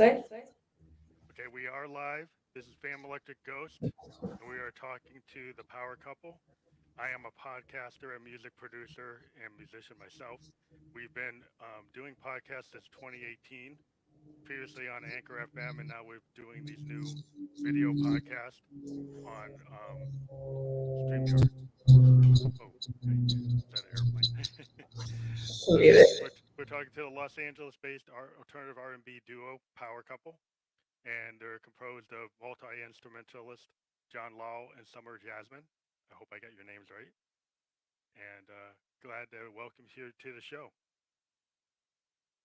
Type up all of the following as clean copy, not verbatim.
right? Okay, we are live. This is Fam Electric Ghost, and we are talking to the Power Couple. I am a podcaster, a music producer, and musician myself. We've been doing podcasts since 2018, previously on Anchor FM, and now we're doing these new video podcasts on StreamYard. Oh, is that an airplane? We're talking to the Los Angeles-based alternative R&B duo Power Couple, and they're composed of multi-instrumentalists Lall and Jasmine. I hope I got your names right. And glad to welcome you to the show.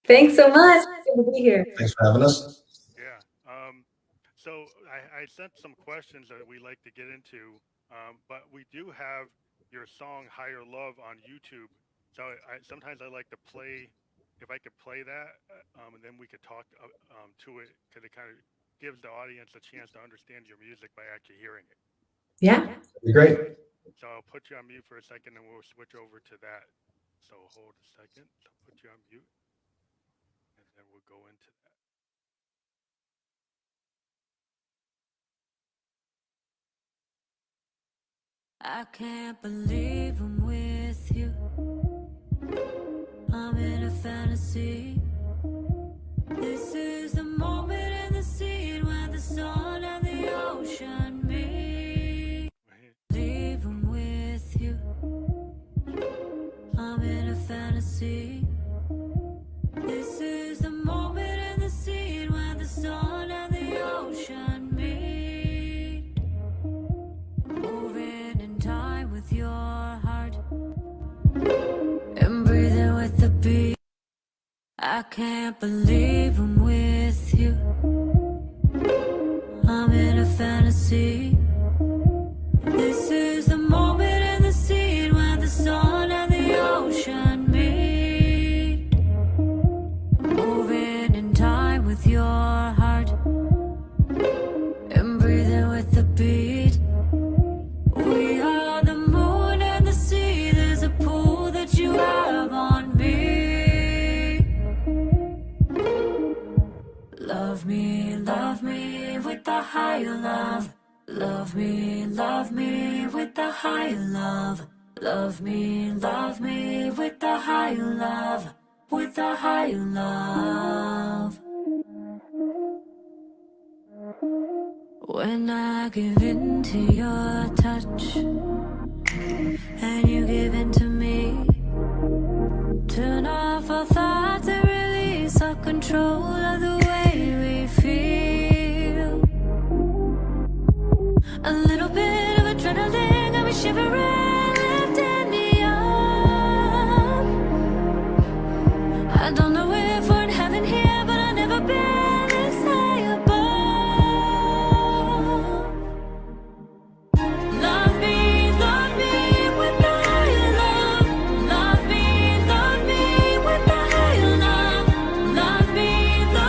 Thanks so much. Good to be here. Thanks for having us. Yeah. So I sent some questions that we like to get into, but we do have your song Higher Love on YouTube. So sometimes I like to play, if I could play that, and then we could talk to it, because it kind of gives the audience a chance to understand your music by actually hearing it. Yeah. That'd be great. So I'll put you on mute for a second, and we'll switch over to that. So hold a second. So I'll put you on mute, and then we'll go into that. I can't believe I'm with you. I'm in a fantasy. This is the moment in the scene where the sun and the ocean meet. Leave I'm with you. I'm in a fantasy. This is the moment in the scene where the sun and the ocean meet. Moving in time with your heart and breathing with the beat. I can't believe I'm with you. I'm in a fantasy. This is the moment in the scene where the sun and the ocean meet. Moving in time with your heart and breathing with the beat. We are the moon and the sea. There's a pull that you have on me. Love me with the higher love. Love me with the higher love. Love me with the higher love. With the higher love. When I give in to your touch and you give in to me, turn off our thoughts and release our control of the way we feel. A little bit of adrenaline got me shivering, lifting me up. I don't know if we're in heaven here, but I've never been this high above. Love me with the higher love. Love me with the higher love. Love me with the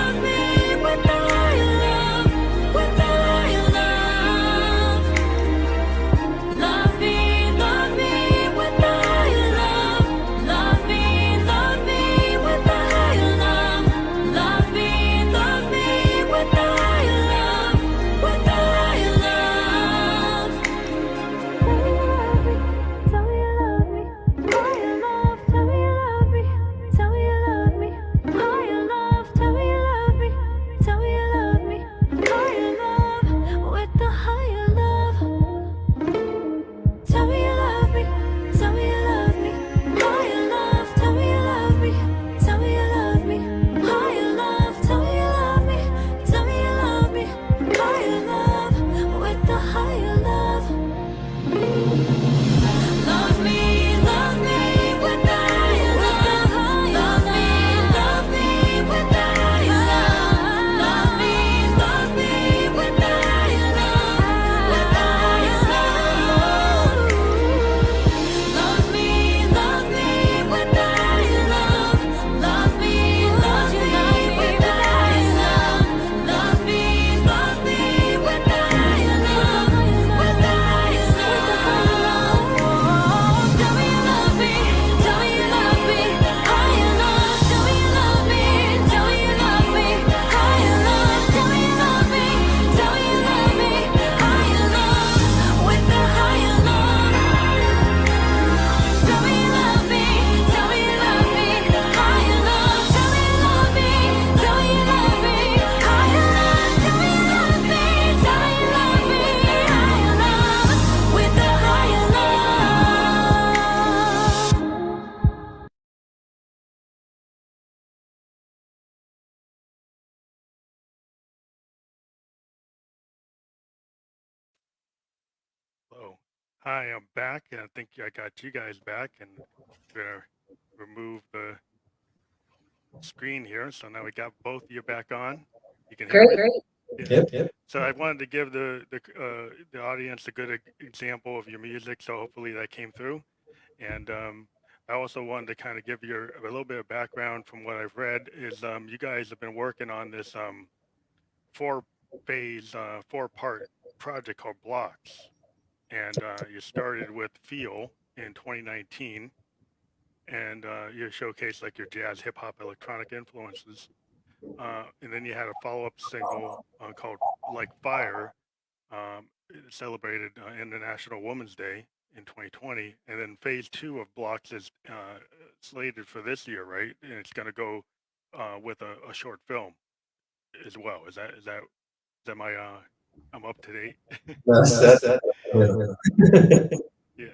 Hi, I'm back, and I think I got you guys back, and I'm gonna remove the screen here. So now we got both of you back on. You can hear me? Great. Yeah. Yep. So I wanted to give the audience a good example of your music, so hopefully that came through. And I also wanted to kind of give you a little bit of background from what I've read. Is you guys have been working on this four-part project called Blocks, and you started with Feel in 2019, and you showcased like your jazz, hip hop, electronic influences. And then you had a follow-up single called Like Fire, it celebrated International Women's Day in 2020. And then phase 2 of Blocks is slated for this year, right? And it's going to go with a short film as well. Is that my, I'm up to date? Yeah.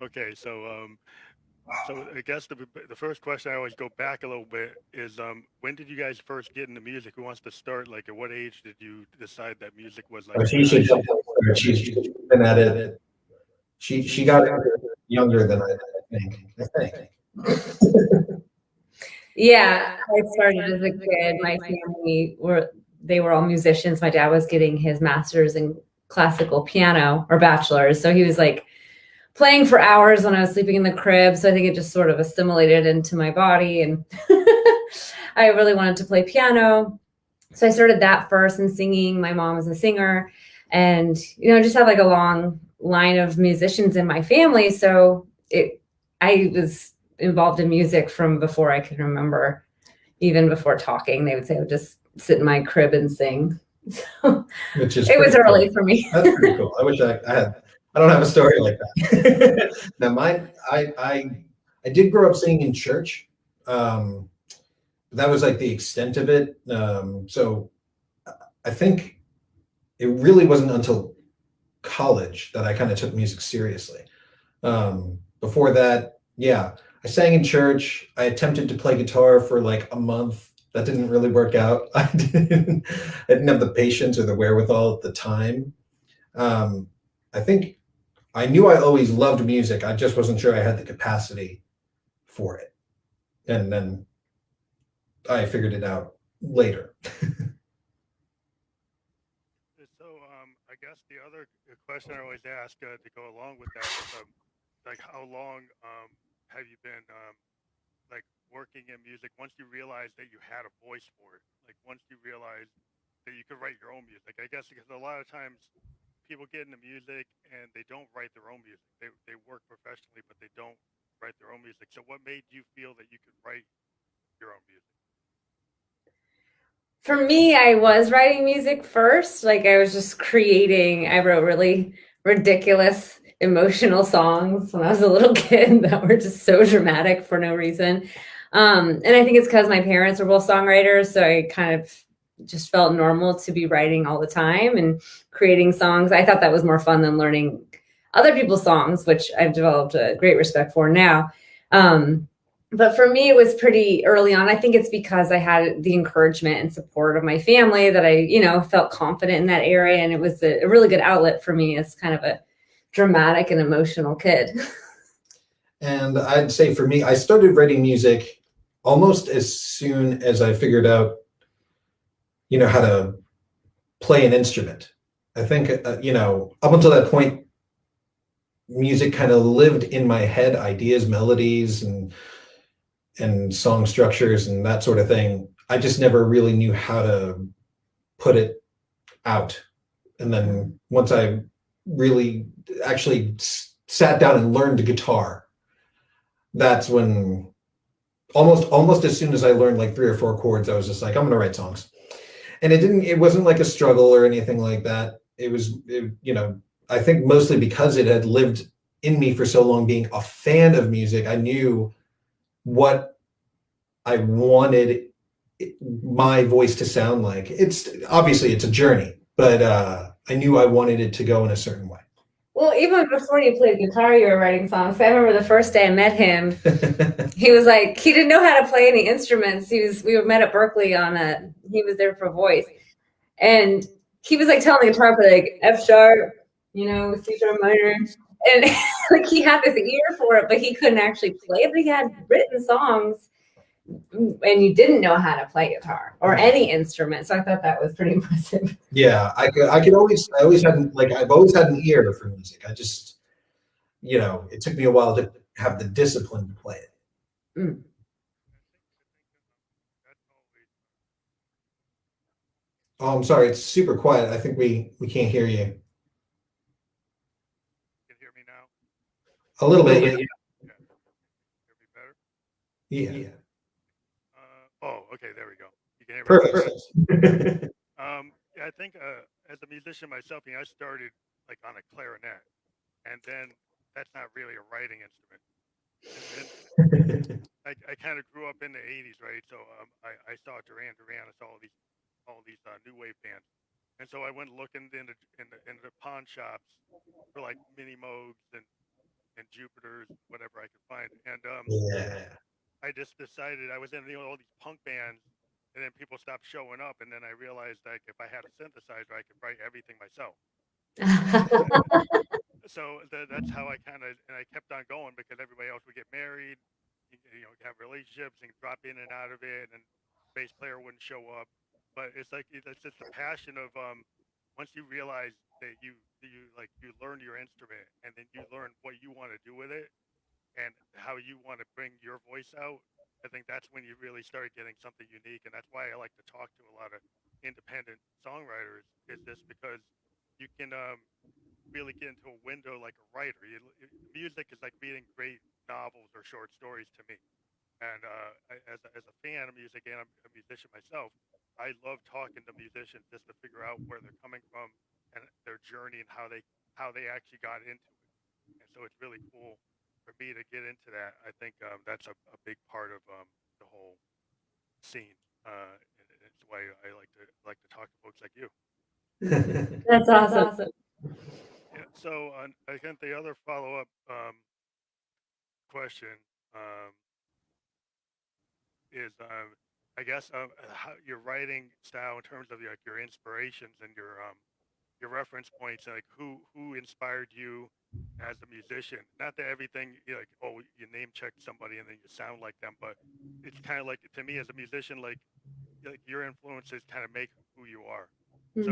Okay. So I guess the first question I always go back a little bit is when did you guys first get into music? Who wants to start? Like, at what age did you decide that music was like? She's been at it. She got it younger than I think. Yeah, I started as a kid. My family they were all musicians. My dad was getting his master's in classical piano, or bachelor's, so he was like playing for hours when I was sleeping in the crib. So I think it just sort of assimilated into my body, and I really wanted to play piano. So I started that first and singing. My mom was a singer, and just had like a long line of musicians in my family. So I was involved in music from before I could remember. Even before talking, they would say I would just sit in my crib and sing. So it was early for me. That's pretty cool. I wish I had. I don't have a story like that. Now, I did grow up singing in church. That was like the extent of it. So I think it really wasn't until college that I kind of took music seriously. Before that, yeah, I sang in church. I attempted to play guitar for like a month. That didn't really work out. I didn't have the patience or the wherewithal at the time. I think I knew I always loved music. I just wasn't sure I had the capacity for it. And then I figured it out later. So I guess the other question I always ask to go along with that is like, how long have you been like working in music? Once you realized that you had a voice for it, like once you realized that you could write your own music, I guess, because a lot of times people get into music and they don't write their own music. They work professionally, but they don't write their own music. So what made you feel that you could write your own music? For me, I was writing music first. Like I was just creating. I wrote really ridiculous, emotional songs when I was a little kid that were just so dramatic for no reason. And I think it's because my parents were both songwriters. So I kind of just felt normal to be writing all the time and creating songs. I thought that was more fun than learning other people's songs, which I've developed a great respect for now. But for me, it was pretty early on. I think it's because I had the encouragement and support of my family that I, felt confident in that area. And it was a really good outlet for me as kind of a dramatic and emotional kid. And I'd say for me, I started writing music almost as soon as I figured out, how to play an instrument. I think, up until that point, music kind of lived in my head, ideas, melodies, and song structures and that sort of thing. I just never really knew how to put it out. And then once I really actually sat down and learned the guitar, that's when almost as soon as I learned like 3 or 4 chords, I was just like, I'm going to write songs. And it wasn't like a struggle or anything like that. It was, I think mostly because it had lived in me for so long, being a fan of music, I knew what I wanted my voice to sound like. It's a journey, but I knew I wanted it to go in a certain way. Well, even before you played guitar, you were writing songs. I remember the first day I met him, he was like, he didn't know how to play any instruments. We were met at Berkeley he was there for voice. And he was like telling the guitar player, like F sharp, C sharp minor. And like he had this ear for it, but he couldn't actually play it. But he had written songs, and you didn't know how to play guitar or any instrument. So I thought that was pretty impressive. Yeah, I always had like I've always had an ear for music. I just, you know, it took me a while to have the discipline to play it. Mm. Oh, I'm sorry, it's super quiet. I think we can't hear you. You can hear me now? A little bit, yeah. Hear me better? Yeah. Oh, okay, there we go. You can hear me. Perfect. Yeah, I think as a musician myself, I started like on a clarinet, and then that's not really a writing instrument. And I kind of grew up in the '80s, right? So I saw Duran Duran, I saw all these new wave bands, and so I went looking in the pawn shops for like mini Moogs and Jupiters, whatever I could find, and Yeah. I just decided I was in all these punk bands, and then people stopped showing up, and then I realized like if I had a synthesizer, I could write everything myself. So that's how I and I kept on going because everybody else would get married, you know, have relationships and drop in and out of it, and bass player wouldn't show up. But it's like it's just the passion of once you realize that you learn your instrument and then you learn what you want to do with it and how you want to bring your voice out. I think that's when you really start getting something unique, and that's why I like to talk to a lot of independent songwriters. Is this because you can really get into a window like a writer. Music is like reading great novels or short stories to me. And as a fan of music and I'm a musician myself, I love talking to musicians just to figure out where they're coming from and their journey and how they actually got into it. And so it's really cool for me to get into that. I think that's a big part of the whole scene. And it's why I like to talk to folks like you. That's awesome. Yeah. So I think the other follow-up question is, I guess, how your writing style in terms of like your inspirations and your reference points, like who inspired you as a musician. Not that everything like, oh, you name check somebody and then you sound like them, but it's kind of like, to me as a musician, like your influences kind of make who you are. So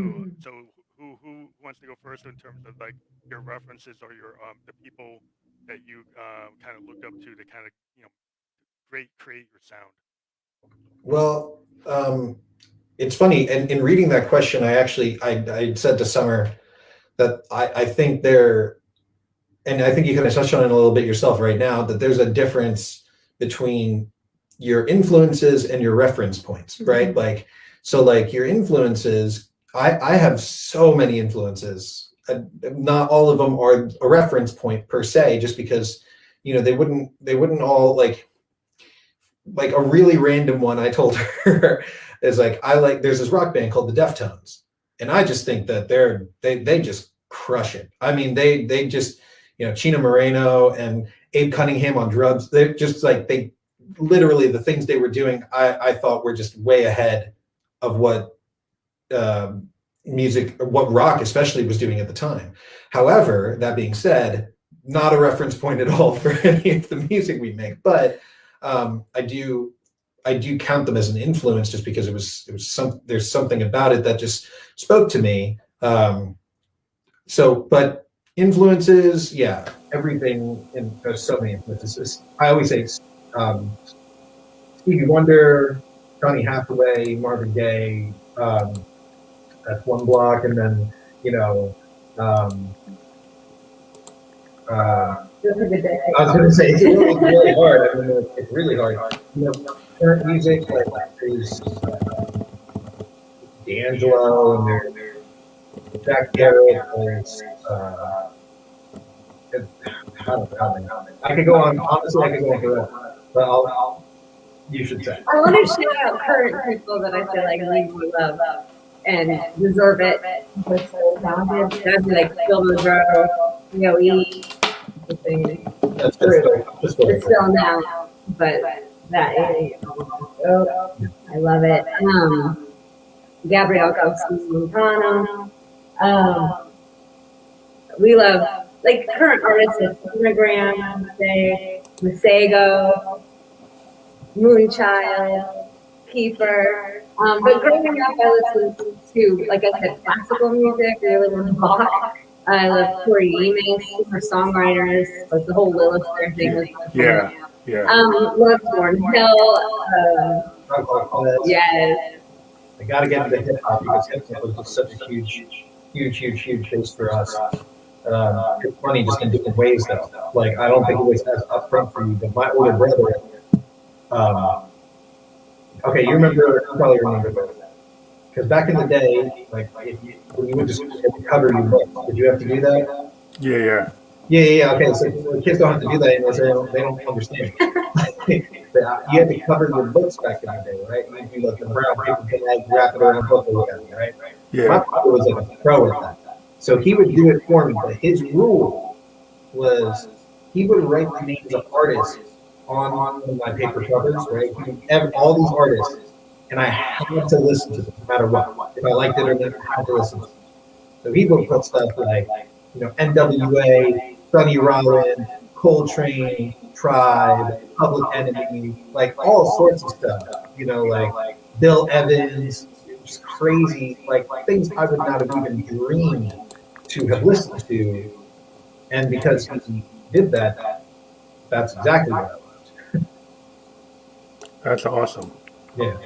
who wants to go first in terms of like your references or your the people that you kind of looked up to kind of, you know, create your sound? Well, it's funny, and in reading that question, I said to Summer that I think there, and I think you kind of touched on it a little bit yourself right now, that there's a difference between your influences and your reference points, right? Mm-hmm. Like, so like your influences, I have so many influences. Not all of them are a reference point per se, just because, you know, they wouldn't all like a really random one I told her is like, there's this rock band called the Deftones. And I just think that they just crush it. I mean, they just, you know, Chino Moreno and Abe Cunningham on drums. They're just like, they literally, the things they were doing, I thought were just way ahead of what music, what rock especially was doing at the time. However, that being said, not a reference point at all for any of the music we make, but I do count them as an influence just because there's something about it that just spoke to me. But influences, yeah, everything, and there's so many influences. I always say Stevie Wonder, Johnny Hathaway, Marvin Gaye, that's one block, and then, you know, I was going to say, it's really hard. I mean, it's really hard. You know, current music, like there's D'Angelo, and there's Jack Garrett, there's I could go on, honestly, I could go on forever, but you should say. I want to shout out current people that I feel like really love and deserve it. They're so talented. Guys like Bill Monroe, Yoe. That's it's still now, but that is, I love it. Gabrielle Garcia Montano. We love like current artists like Monogram, say, Masego, Moonchild, Kiefer. But growing up, I listened to, like I said, classical music, really into Bach. I love Tori Amos, her songwriters, like the whole Lilith thing was Yeah, yeah. Love Lauren Hill. Yes. I got to get into hip hop because hip hop was just such a huge base for us. It's funny just in different ways though. Like I don't think it was as upfront for you, but my older brother. Okay, you probably remember this. Because back in the day, like when you would just cover your books, did you have to do that? Yeah. Okay, so the kids don't have to do that anymore. They don't understand. You had to cover your books back in the day, right? You do like the brown paper bag, wrap it around the book, or whatever, right? Yeah. My father was like a pro at that, so he would do it for me. But his rule was he would write the names of artists on my paper covers, right? He would have all these artists, and I had to listen to them no matter what. If I liked it or not, I had to listen to them. So he would put stuff like, NWA, Sonny Rollins, Coltrane, Tribe, Public Enemy, like all sorts of stuff. Like Bill Evans, just crazy, like things I would not have even dreamed to have listened to. And because he did that, that's exactly what I loved. That's awesome. Yeah.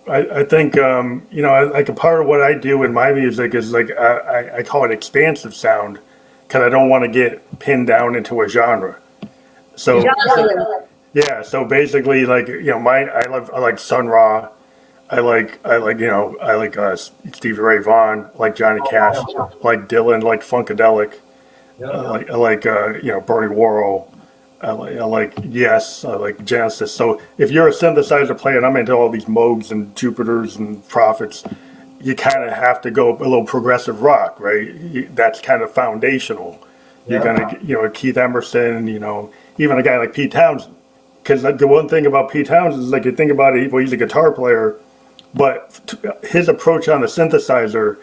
I think, like a part of what I do in my music is like, I call it expansive sound because I don't want to get pinned down into a genre. So basically like, I like Sun Ra. I like Stevie Ray Vaughan, I like Johnny Cash, I like Dylan, I like Funkadelic. I like Bernie Worrell. I like Yes, I like Genesis. So if you're a synthesizer player, and I'm into all these Moogs and Jupiters and Prophets, you kind of have to go a little progressive rock, right? That's kind of foundational. You're gonna, Keith Emerson, even a guy like Pete Townsend. Because the one thing about Pete Townsend is like you think about it, well, he's a guitar player, but his approach on the synthesizer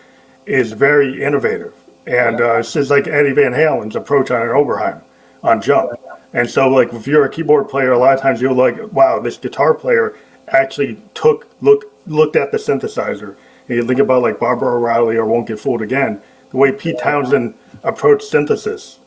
is very innovative. And it's just like Eddie Van Halen's approach on an Oberheim, on Jump. And so, like, if you're a keyboard player, a lot of times you're like, wow, this guitar player actually looked at the synthesizer. And you think about, like, Barbara O'Reilly or Won't Get Fooled Again. The way Pete Townsend approached synthesis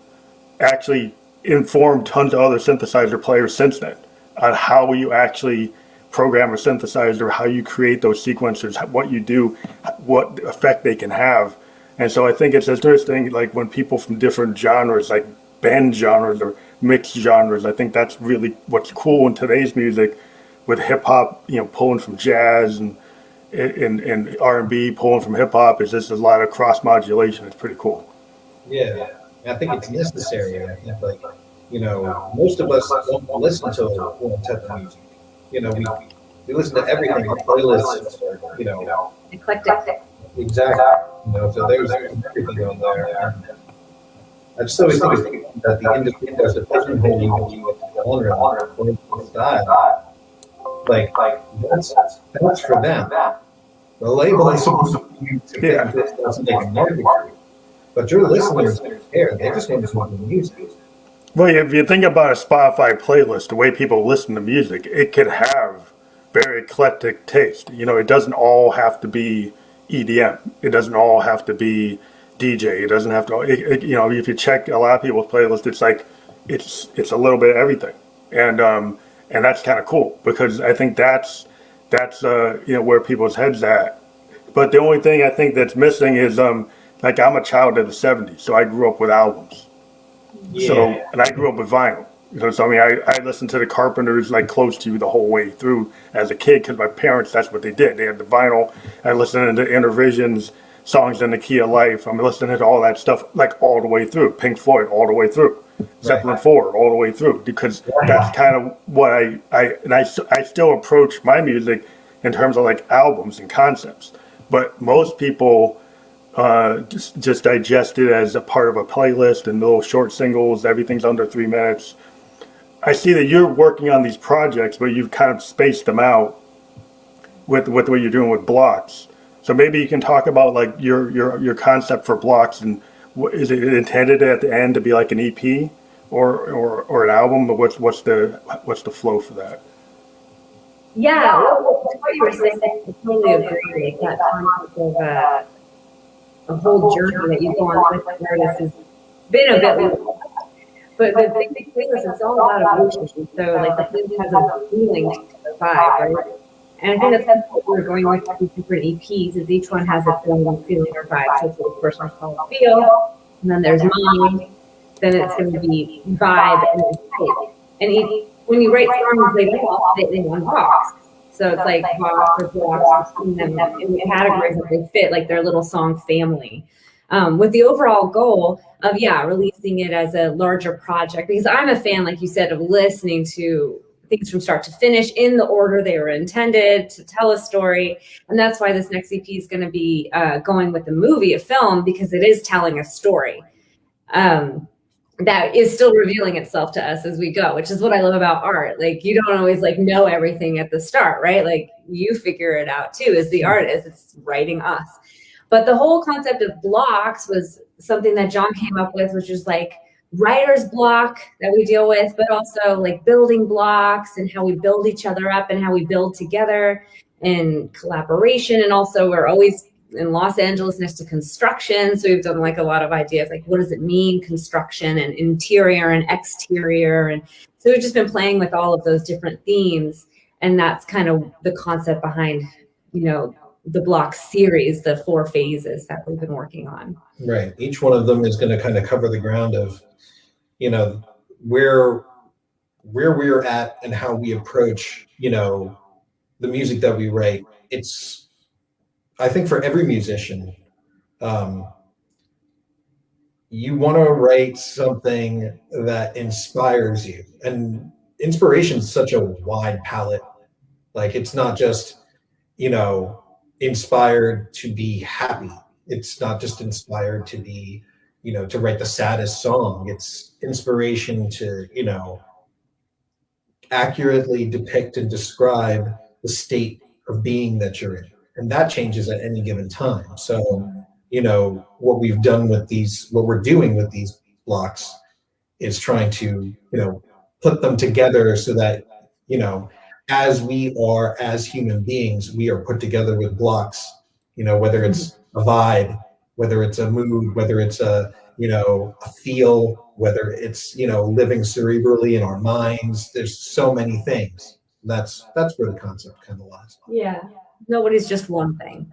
actually informed tons of other synthesizer players since then on how you actually program a synthesizer, how you create those sequencers, what you do, what effect they can have. And so I think it's interesting, like, when people from different genres, like bend genres or mixed genres. I think that's really what's cool in today's music, with hip hop, pulling from jazz and R&B pulling from hip hop. Is just a lot of cross modulation. It's pretty cool. Yeah, I think it's necessary. I think most of us don't listen to one type of music. We listen to everything. Our playlists, Eclectic. Exactly. So there's everything on there. I just always think that the industry does the pigeonhole you with the genre or style. Like that's for them. The label is supposed to be to make a market, but your listeners don't care. They just want the music. Well, if you think about a Spotify playlist, the way people listen to music, it could have very eclectic taste. It doesn't all have to be EDM. It doesn't all have to be DJ. It doesn't have to. If you check a lot of people's playlists, it's like it's a little bit of everything, and that's kind of cool because I think that's where people's heads at. But the only thing I think that's missing is like I'm a child of the '70s, so I grew up with albums. Yeah. So and I grew up with vinyl. So I mean, I listened to the Carpenters like close to the whole way through as a kid because my parents, that's what they did. They had the vinyl. I listened to Intervisions, Songs in the Key of Life. I'm listening to all that stuff like all the way through. Pink Floyd all the way through. Zeppelin 4 all the way through because that's kind of what I still approach my music in terms of like albums and concepts. But most people just digest it as a part of a playlist and little short singles. Everything's under 3 minutes. I see that you're working on these projects, but you've kind of spaced them out with what you're doing with blocks. So maybe you can talk about like your concept for blocks and is it intended at the end to be like an EP or an album? But what's the flow for that? Yeah, what you were saying, I totally agree. Like that concept of a whole journey that you go on with the artist has been a bit. But the thing is, it's all about emotions. So, like, the thing has a feeling to the vibe, right? And I think that's what we're going with these different EPs, is each one has its own feeling or vibe. So, the first one's called Feel, and then there's Mind, then it's going to be Vibe, and then Type. And when you write songs, they all fit in one box. So it's like box or blocks, and then in categories that they fit, like their little song family. With the overall goal of, releasing it as a larger project, because I'm a fan, like you said, of listening to things from start to finish in the order they were intended to tell a story. And that's why this next EP is going to be going with a film, because it is telling a story that is still revealing itself to us as we go, which is what I love about art. Like, you don't always know everything at the start, right? Like, you figure it out too as the artist. It's writing us. But the whole concept of blocks was something that John came up with, which is like writer's block that we deal with, but also like building blocks and how we build each other up and how we build together in collaboration. And also we're always in Los Angeles next to construction. So we've done like a lot of ideas, like what does it mean, construction and interior and exterior. And so we've just been playing with all of those different themes. And that's kind of the concept behind, the block series, the 4 phases that we've been working on. Right. Each one of them is going to kind of cover the ground of, where we're at and how we approach, the music that we write. It's, I think for every musician, you want to write something that inspires you. And inspiration is such a wide palette. Like, it's not just, inspired to be happy. It's not just inspired to be, to write the saddest song. It's inspiration to, accurately depict and describe the state of being that you're in. And that changes at any given time. So, what we've done with what we're doing with these blocks is trying to, put them together so that, as we are as human beings, we are put together with blocks, whether it's a vibe, whether it's a mood, whether it's a feel, whether it's, living cerebrally in our minds. There's so many things. That's where the concept kind of lies. Yeah. Nobody's just one thing.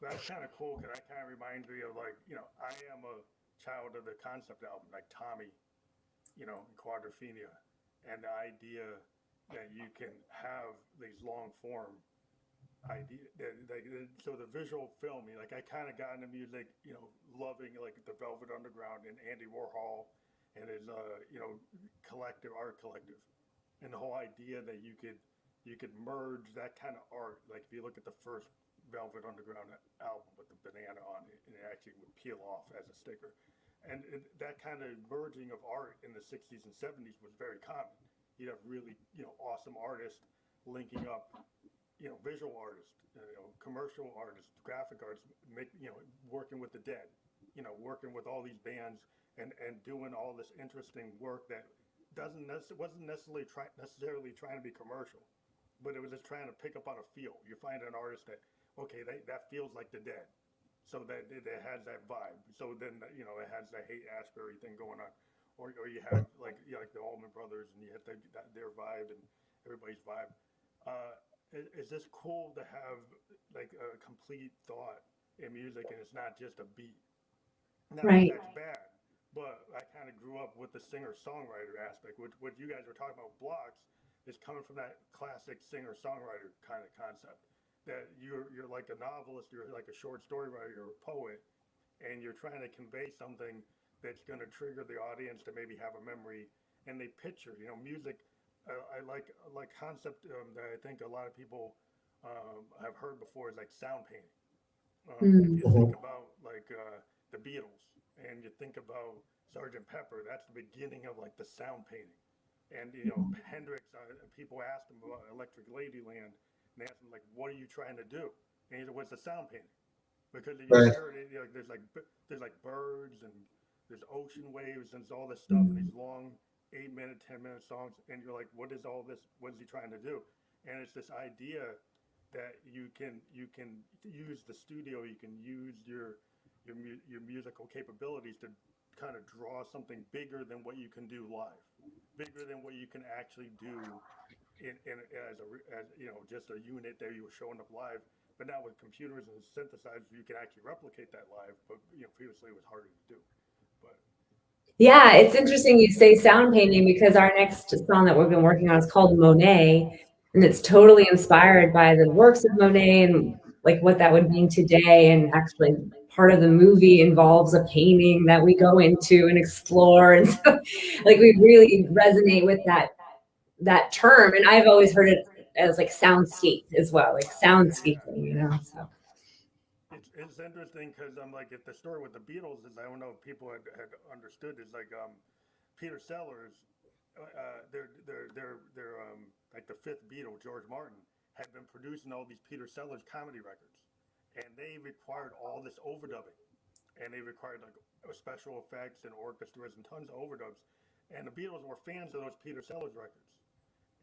That's kind of cool, because that kind of reminds me of I am a child of the concept album, like Tommy, Quadrophenia, and the idea that you can have these long form ideas. So the visual film, I kind of got into music, loving like the Velvet Underground and Andy Warhol and his, art collective, and the whole idea that you could merge that kind of art. Like, if you look at the first Velvet Underground album with the banana on it, and it actually would peel off as a sticker. And that kind of merging of art in the 60s and 70s was very common. You'd have really, awesome artists linking up, visual artists, commercial artists, graphic artists, working with the Dead, working with all these bands and doing all this interesting work that wasn't necessarily trying to be commercial, but it was just trying to pick up on a feel. You find an artist that, okay, that feels like the Dead. So that it has that vibe. So then, it has the Haight-Ashbury thing going on. Or you have like the Allman Brothers, and you have their vibe and everybody's vibe. Is this cool to have like a complete thought in music, and it's not just a beat? Not Right. That's bad, but I kind of grew up with the singer-songwriter aspect, which what you guys were talking about blocks is coming from that classic singer-songwriter kind of concept. That you're like a novelist, you're like a short story writer, you're a poet, and you're trying to convey something that's going to trigger the audience to maybe have a memory, and they picture, music. I like concept that I think a lot of people have heard before is like sound painting. If you think about like the Beatles, and you think about Sgt. Pepper, that's the beginning of like the sound painting. And Hendrix, people asked him about Electric Ladyland. And they asked him, like, what are you trying to do? And he said, what's the sound painting? Because you hear it, there's like birds and there's ocean waves and there's all this stuff and these long 8-minute, 10-minute songs, and you're like, what is all this? What is he trying to do? And it's this idea that you can use the studio, you can use your musical capabilities to kind of draw something bigger than what you can do live, bigger than what you can actually do as just a unit that you were showing up live. But now with computers and synthesizers, you can actually replicate that live. But previously it was harder to do. But yeah, it's interesting you say sound painting, because our next song that we've been working on is called Monet, and it's totally inspired by the works of Monet and like what that would mean today. And actually part of the movie involves a painting that we go into and explore. And so like we really resonate with that term. And I've always heard it as like soundscape as well, like soundscaping, you know, so. It's interesting because I'm like, if the story with the Beatles is, I don't know if people had understood, is like Peter Sellers, they're like the fifth Beatle, George Martin, had been producing all these Peter Sellers comedy records, and they required all this overdubbing, and they required like special effects and orchestras and tons of overdubs, and the Beatles were fans of those Peter Sellers records,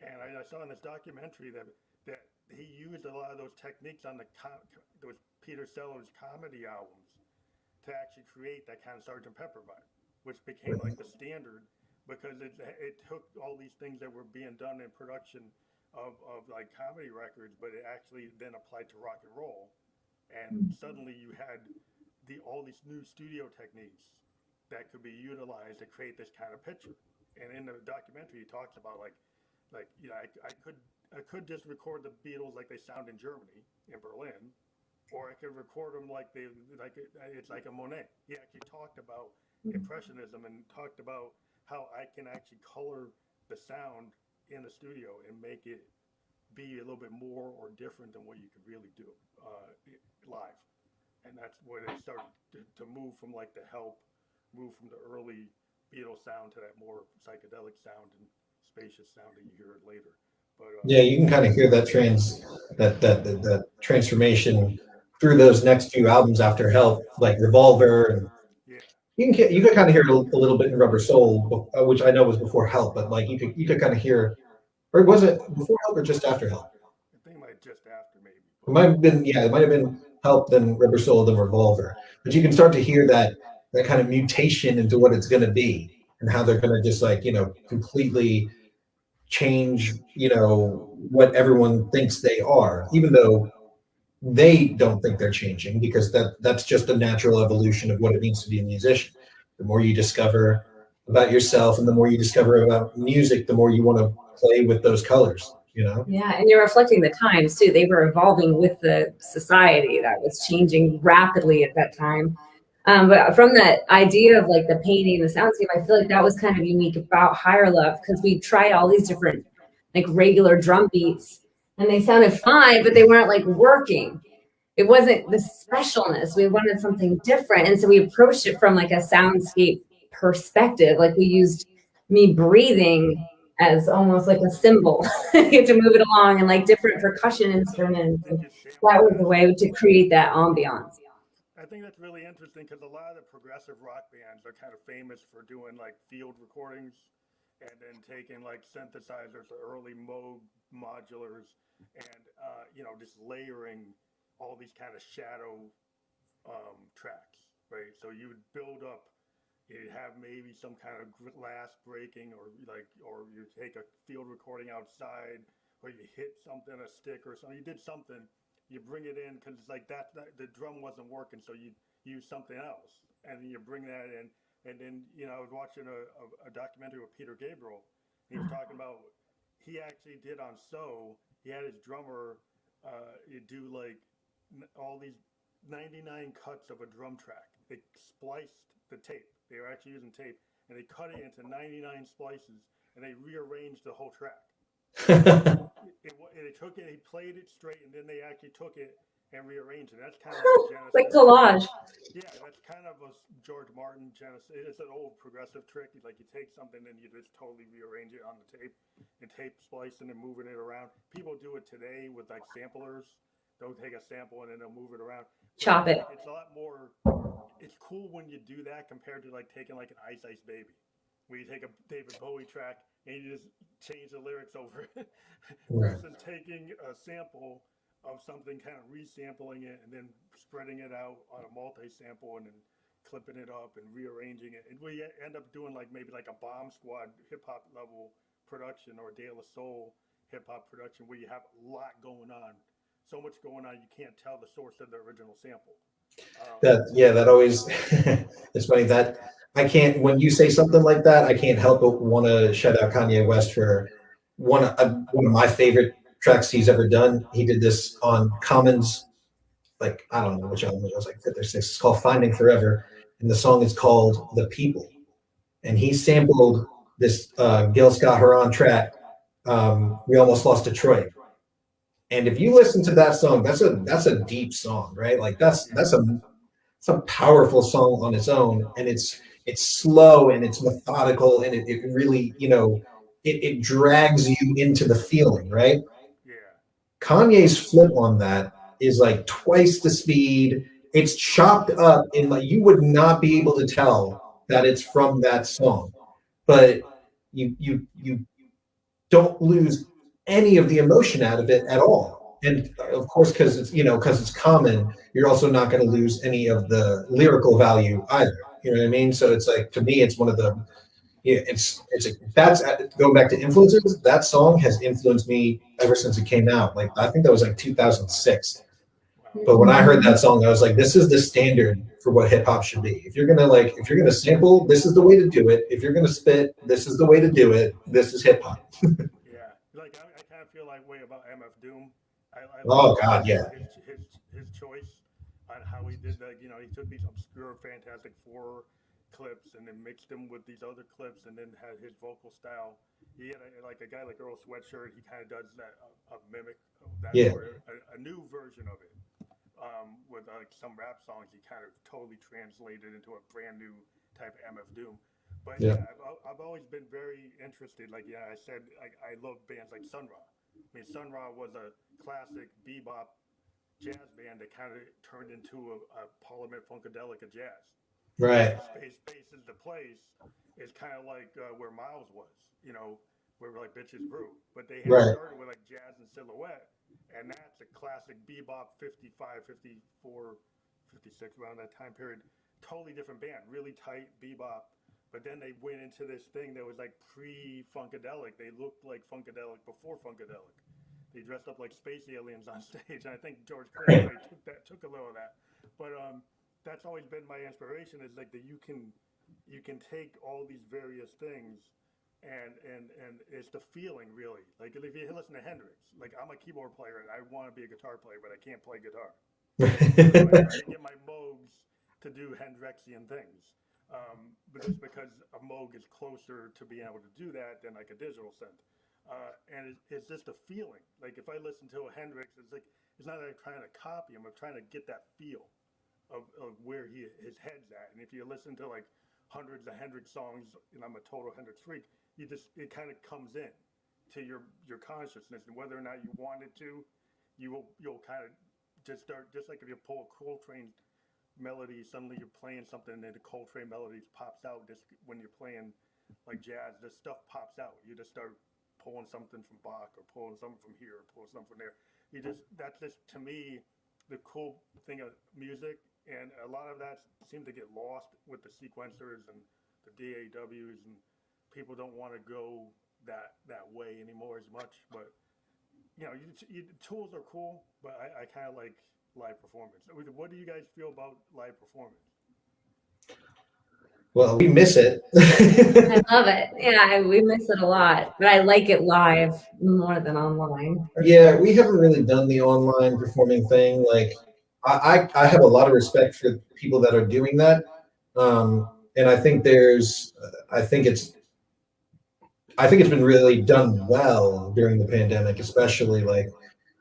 and I saw in this documentary that he used a lot of those techniques on those Peter Sellers comedy albums to actually create that kind of Sgt. Pepper vibe, which became like the standard, because it took all these things that were being done in production of like comedy records, but it actually then applied to rock and roll, and suddenly you had all these new studio techniques that could be utilized to create this kind of picture. And in the documentary, he talks about like I could just record the Beatles like they sound in Germany, in Berlin, or I could record them like it's like a Monet. He actually talked about impressionism and talked about how I can actually color the sound in the studio and make it be a little bit more or different than what you could really do live. And that's where they started to move from like the move from the early Beatles sound to that more psychedelic sound and spacious sound that you hear it later. But yeah, you can kind of hear that transformation through those next few albums after Help, like Revolver, and you could kind of hear it a little bit in Rubber Soul, which I know was before Help, but like you could kind of hear, or was it before Help or just after Help? I think it might just after maybe. It might have been, yeah, it might have been Help, then Rubber Soul, then Revolver. But you can start to hear that kind of mutation into what it's going to be, and how they're going to just like, completely change, what everyone thinks they are, even though they don't think they're changing, because that's just a natural evolution of what it means to be a musician. The more you discover about yourself and the more you discover about music, the more you want to play with those colors, Yeah, and you're reflecting the times too. They were evolving with the society that was changing rapidly at that time. But from that idea of like the painting, the soundscape, I feel like that was kind of unique about Higher Love, because we tried all these different like regular drum beats and they sounded fine, but they weren't like working. It wasn't the specialness. We wanted something different. And so we approached it from like a soundscape perspective. Like we used me breathing as almost like a symbol to move it along, and like different percussion instruments. And that was the way to create that ambiance. I think that's really interesting, because a lot of the progressive rock bands are kind of famous for doing like field recordings and then taking like synthesizers or early Moog modulars and just layering all these kind of shadow tracks, right? So you would build up, you'd have maybe some kind of glass breaking, or you take a field recording outside, or you hit something, a stick or something, you did something, you bring it in, because it's like that the drum wasn't working, so you use something else, and then you bring that in. And then I was watching a documentary with Peter Gabriel. He was talking about, he actually did on So, he had his drummer do like all these 99 cuts of a drum track. They spliced the tape. They were actually using tape, and they cut it into 99 splices, and they rearranged the whole track. They took it, he played it straight, and then they actually took it and rearranged it. That's kind of like collage. Yeah, that's kind of a George Martin Genesis. It's an old progressive trick. Like you take something and you just totally rearrange it on the tape, and tape splicing and moving it around. People do it today with like samplers. They'll take a sample and then they'll move it around. Chop it. It's a lot more, it's cool when you do that compared to like taking like an Ice Ice Baby, where you take a David Bowie track and you just change the lyrics over it, Right. versus taking a sample of something, kind of resampling it and then spreading it out on a multi-sample and then clipping it up and rearranging it. And we end up doing like maybe like a Bomb Squad hip hop level production or De La Soul hip hop production where you have a lot going on, so much going on you can't tell the source of the original sample. That always it's funny that I can't, when you say something like that, I can't help but want to shout out Kanye West for one of my favorite tracks he's ever done. He did this on Common's, like, I don't know which album it was, like fifth or sixth. It's called Finding Forever, and the song is called The People. And he sampled this Gil Scott-Heron track, We Almost Lost Detroit. And if you listen to that song, that's a deep song, right? Like that's a powerful song on its own, and it's slow and it's methodical, and it really, it drags you into the feeling, right? Yeah. Kanye's flip on that is like twice the speed. It's chopped up in, like, you would not be able to tell that it's from that song, but you don't lose any of the emotion out of it at all. And of course, because it's Common, you're also not going to lose any of the lyrical value either. You know what I mean? So it's like, to me, it's one of the, that's going back to influences. That song has influenced me ever since it came out. Like, I think that was like 2006. But when I heard that song, I was like, this is the standard for what hip hop should be. If you're gonna sample, this is the way to do it. If you're gonna spit, this is the way to do it. This is hip hop. Yeah, like I kind of feel like way about MF Doom. Oh God, yeah. His choice on how he did that. He took these obscure Fantastic Four clips and then mixed them with these other clips, and then had his vocal style. He had a guy like Earl Sweatshirt. He kind of does that a mimic of that, Yeah. or a new version of it. With some rap songs, he kind of totally translated into a brand new type of MF Doom. But yeah, I've always been very interested. Like, I said, I love bands like Sun Ra. I mean, Sun Ra was a classic bebop jazz band that kind of turned into a Parliament Funkadelic of jazz. Right. Space is the place is kind of like where Miles was, where like Bitches Brew. But they had started with like Jazz and Silhouette. And that's a classic bebop 55, 54, 56, around that time period. Totally different band, really tight bebop. But then they went into this thing that was like pre-Funkadelic. They looked like Funkadelic before Funkadelic. They dressed up like space aliens on stage. And I think George Craig took a little of that. But that's always been my inspiration, is like that you can take all these various things. And it's the feeling, really. Like, if you listen to Hendrix, like, I'm a keyboard player and I want to be a guitar player, but I can't play guitar. I try to get my Moogs to do Hendrixian things. But just because a Moog is closer to being able to do that than like a digital synth. And it's just a feeling. Like, if I listen to a Hendrix, it's not that I'm trying to copy him, I'm trying to get that feel of where his head's at. And if you listen to like hundreds of Hendrix songs, and I'm a total Hendrix freak, it kind of comes in to your consciousness, and whether or not you want it to, you'll kind of just start, just like if you pull a Coltrane melody, suddenly you're playing something and the Coltrane melody pops out. Just when you're playing like jazz, this stuff pops out. You just start pulling something from Bach or pulling something from here or pulling something from there. That's just, to me, the cool thing of music. And a lot of that seems to get lost with the sequencers and the DAWs, and people don't want to go that way anymore as much. But tools are cool, but I kind of like live performance. What do you guys feel about live performance? Well, we miss it. I love it. Yeah, we miss it a lot, but I like it live more than online. Yeah, we haven't really done the online performing thing. Like, I have a lot of respect for people that are doing that, and I think it's been really done well during the pandemic, especially. Like,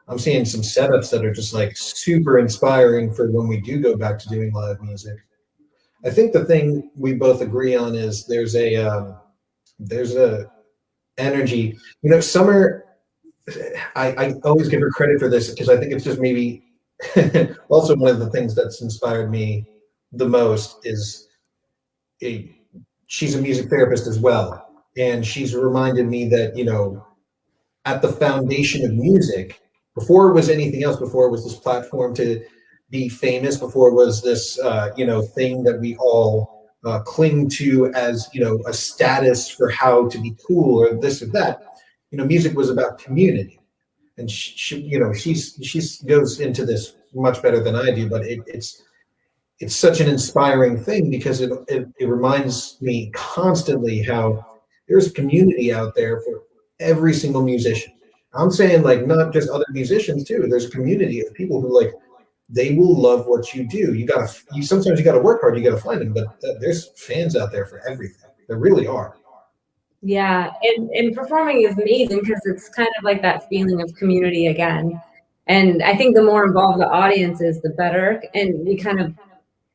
I'm seeing some setups that are just like super inspiring for when we do go back to doing live music. I think the thing we both agree on is there's a energy. Summer, I always give her credit for this because I think it's just maybe also one of the things that's inspired me the most is she's a music therapist as well. And she's reminded me that, you know, at the foundation of music, before it was anything else, before it was this platform to be famous, before it was this, you know, thing that we all cling to as, you know, a status for how to be cool or this or that, you know, music was about community. And she you know, she goes into this much better than I do, but it's such an inspiring thing because it reminds me constantly how there's a community out there for every single musician. I'm saying, like, not just other musicians too. There's a community of people who, like, they will love what you do. Sometimes you gotta work hard, you gotta find them, but there's fans out there for everything. There really are. Yeah, and performing is amazing because it's kind of like that feeling of community again. And I think the more involved the audience is, the better. And we kind of,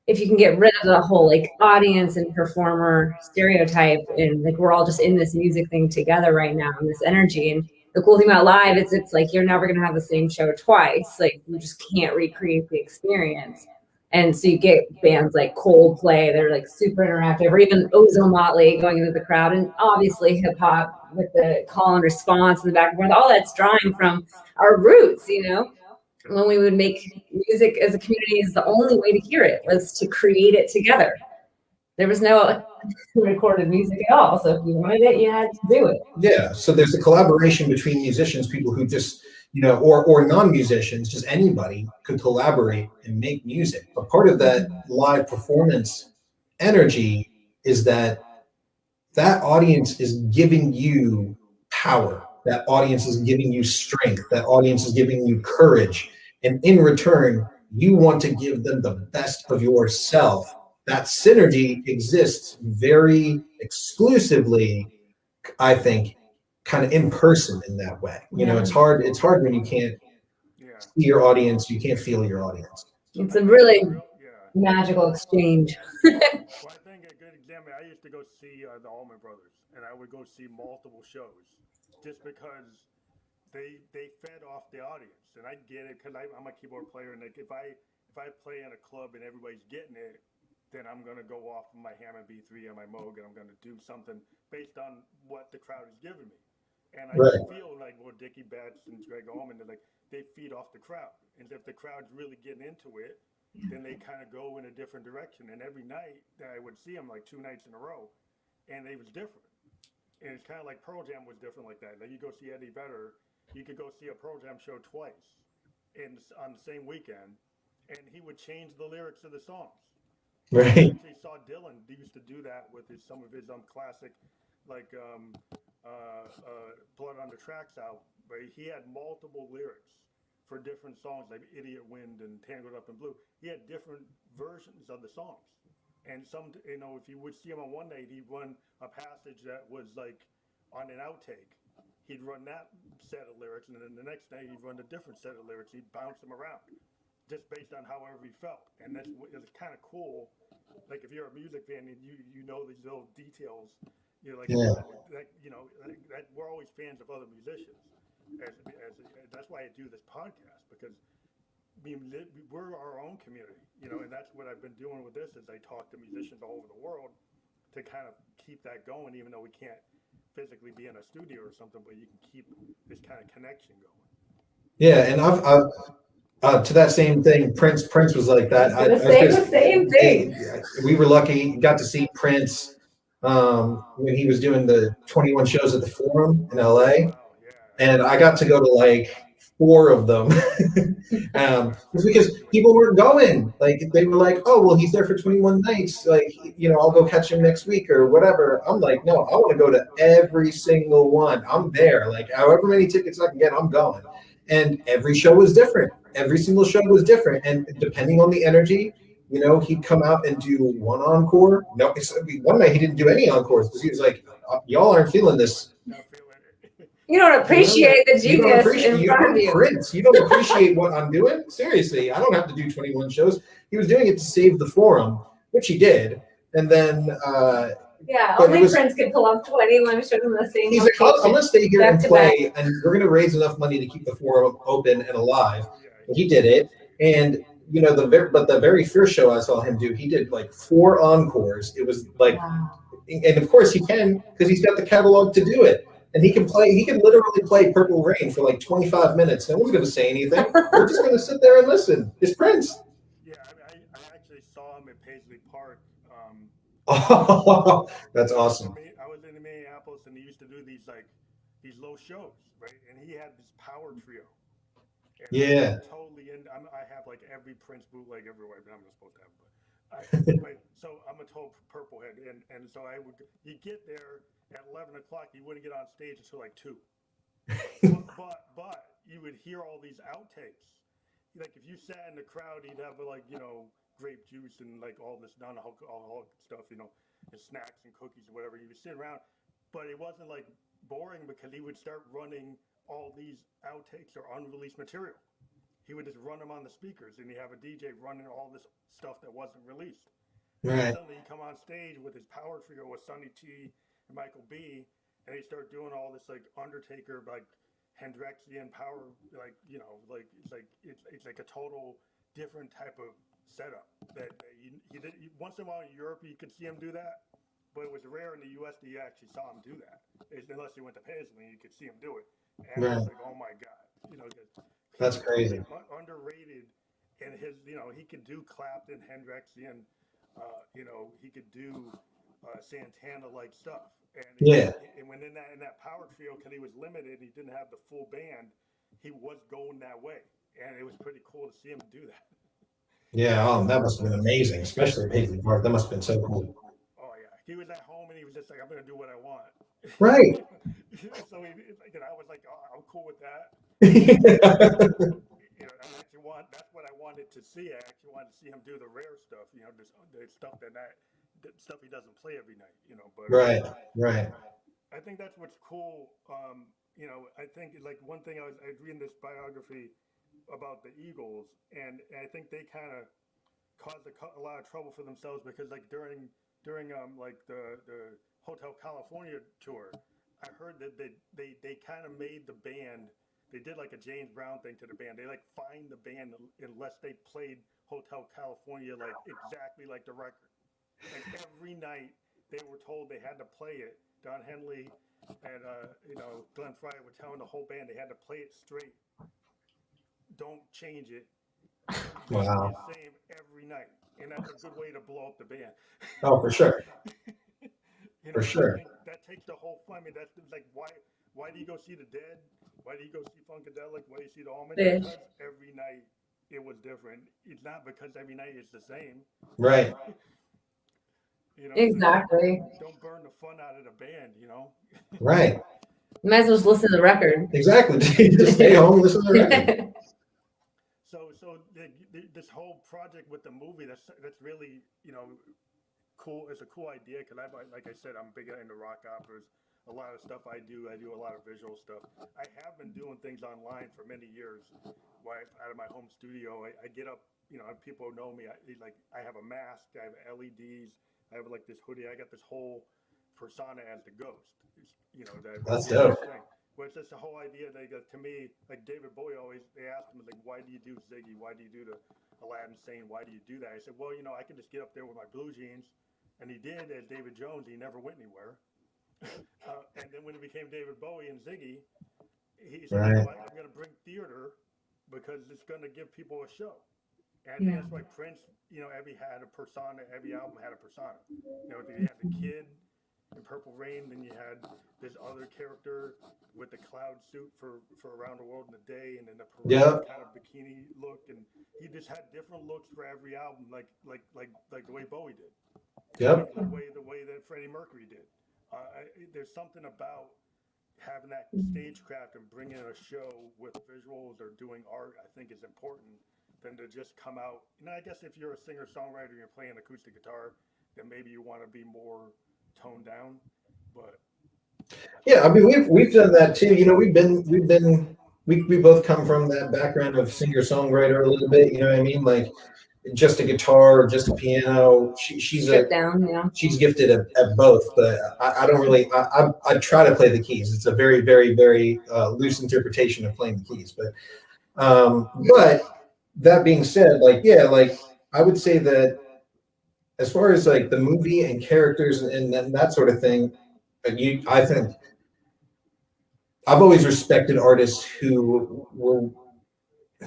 if you can get rid of the whole like audience and performer stereotype, and like we're all just in this music thing together right now, and this energy. And the cool thing about live is it's like you're never gonna have the same show twice. Like you just can't recreate the experience. And so you get bands like Coldplay, they're like super interactive, or even Ozone Motley going into the crowd, and obviously hip hop with the call and response and the back and forth. All that's drawing from our roots, you know. When we would make music as a community, is the only way to hear it was to create it together. There was no recorded music at all, so if you wanted it, you had to do it. Yeah, so there's a collaboration between musicians, people who just, you know, or non-musicians, just anybody could collaborate and make music. But part of that live performance energy is that audience is giving you power. That audience is giving you strength. That audience is giving you courage. And in return, you want to give them the best of yourself. That synergy exists very exclusively, I think, kind of in person in that way. You know, it's hard when you can't see your audience, you can't feel your audience. It's a really magical exchange. Well, I think a good example, I used to go see the Allman Brothers, and I would go see multiple shows just because they fed off the audience. And I get it because I'm a keyboard player, and like if I play in a club and everybody's getting it, then I'm going to go off of my Hammond B3 and my Moog, and I'm going to do something based on what the crowd is giving me. And I feel like, well, Dickie Betts and Greg Allman, they feed off the crowd. And if the crowd's really getting into it, then they kind of go in a different direction. And every night that I would see them, like 2 nights in a row, and they was different. And it's kind of like Pearl Jam was different like that. Like you go see Eddie Vedder, you could go see a Pearl Jam show twice on the same weekend, and he would change the lyrics of the songs. Right. I actually saw Dylan used to do that with some of his classic, like Blood on the Tracks album, where he had multiple lyrics for different songs, like Idiot Wind and Tangled Up in Blue. He had different versions of the songs. And some, you know, if you would see him on one night, he'd run a passage that was like on an outtake. He'd run that set of lyrics, and then the next night he'd run a different set of lyrics. He'd bounce them around, just based on however he felt. And it's kind of cool. Like if you're a music fan and you know these little details, you're like, that, you know, that we're always fans of other musicians. That's why I do this podcast, because we're our own community, you know, and that's what I've been doing with this is I talk to musicians all over the world to kind of keep that going, even though we can't physically be in a studio or something, but you can keep this kind of connection going. Yeah, and I've to that same thing, Prince was like that. The same thing. We were lucky, got to see Prince when he was doing the 21 shows at the Forum in LA. And I got to go to like 4 of them. It's because people weren't going. Like they were like, oh, well, he's there for 21 nights. Like, you know, I'll go catch him next week or whatever. I'm like, no, I want to go to every single one. I'm there. Like however many tickets I can get, I'm going. And every show was different. Every single show was different. And depending on the energy, you know, he'd come out and do 1 encore. No, one night he didn't do any encores because he was like, y'all aren't feeling this. You don't appreciate the genius in front of you. Prince. You don't appreciate what I'm doing? Seriously, I don't have to do 21 shows. He was doing it to save the Forum, which he did. And then only Prince could pull off 21 shows in the same. He's like, I'm going to stay here and play, and we're going to raise enough money to keep the Forum open and alive. And he did it. And you know, the very first show I saw him do, he did like 4 encores. It was like, Wow. and of course he can, because he's got the catalog to do it. And he can literally play Purple Rain for like 25 minutes. No one's going to say anything. We're just going to sit there and listen. It's Prince. Yeah, I actually saw him at Paisley Park. Oh, that's awesome. I was in Minneapolis, and he used to do these low shows, right? And he had this power trio. And Yeah. Totally. And I have like every Prince bootleg everywhere, but I'm not supposed to have. But so I'm a total Purple head, and so you get there at 11 o'clock, you wouldn't get on stage until like 2. but you would hear all these outtakes. Like if you sat in the crowd, you'd have like, you know, grape juice and like all this non-alcoholic stuff, you know, and snacks and cookies and whatever. You would sit around, but it wasn't like boring because he would start running all these outtakes or unreleased material. He would just run them on the speakers, and you have a DJ running all this stuff that wasn't released. Right. And suddenly he come on stage with his power trio with Sonny T and Michael B, and they start doing all this like Undertaker, like Hendrixian power, like, you know, like it's like a total different type of setup that you did. Once in a while in Europe you could see him do that, but it was rare in the US that you actually saw him do that. Unless you went to Paisley, you could see him do it, and Right. it was like, oh my god, you know, That's crazy. Underrated, and his, you know, he could do Clapton, Hendrixian, you know, he could do Santana like stuff. And Yeah. And when in that power trio, because he was limited, he didn't have the full band. He was going that way, and it was pretty cool to see him do that. Yeah. Oh, that must have been amazing, especially at Paisley Park. That must have been so cool. Oh yeah, he was at home and he was just like, I'm gonna do what I want. Right. So I was like, oh, I'm cool with that. Yeah. You know, that's what I wanted to see. I actually wanted to see him do the rare stuff. You know, the stuff the stuff he doesn't play every night. You know, but Right. I think that's what's cool. You know, I think like one thing I was reading this biography about the Eagles, and I think they kind of caused a lot of trouble for themselves because like during like the Hotel California tour, I heard that they kind of made the band. They did like a James Brown thing to the band. They like fined the band unless they played Hotel California like exactly like the record. Like every night they were told they had to play it. Don Henley and you know, Glenn Frey were telling the whole band they had to play it straight. Don't change it. Wow. It's the same every night, and that's a good way to blow up the band. Oh, for sure. You know, For sure. that takes the whole fun. I mean, that's like why do you go see the Dead? Why do you go see Funkadelic? Why do you see the Allman? Yeah. Because every night it was different. It's not because every night it's the same. Right. You know, Exactly. so don't burn the fun out of the band. You know. Right. You might as well just listen to the record. Exactly. Just stay home, listen to the record. So this whole project with the movie, that's really, you know, cool. It's a cool idea because like I said, I'm big into rock operas. A lot of stuff I do a lot of visual stuff. I have been doing things online for many years. Out of my home studio, I get up, you know, people know me. I have a mask, I have LEDs, I have like this hoodie. I got this whole persona as the ghost. You know, That's dope. Thing. Well, it's just the whole idea. To me, like David Bowie they asked him like, why do you do Ziggy? Why do you do the Aladdin Sane? Why do you do that? I said, well, you know, I can just get up there with my blue jeans, and he did as David Jones. He never went anywhere. And then when it became David Bowie and Ziggy, he said, Right. I'm going to bring theater because it's going to give people a show. And I think that's why Prince, you know, every album had a persona. You know, you had the kid in Purple Rain, then you had this other character with the cloud suit for Around the World in a Day, and then the kind of bikini look, and he just had different looks for every album, like the way Bowie did. Yep. Like the way that Freddie Mercury did. There's something about having that stagecraft and bringing a show with visuals or doing art, I think is important than to just come out. You know, I guess if you're a singer-songwriter and you're playing acoustic guitar, then maybe you want to be more toned down. But yeah, I mean, we've done that too. You know, we both come from that background of singer-songwriter a little bit. You know what I mean? Like just a guitar, just a piano. She's gifted at both, but I don't really. I try to play the keys. It's a very, very, very loose interpretation of playing the keys, but that being said, like, yeah, like I would say that as far as like the movie and characters and that sort of thing, I think I've always respected artists who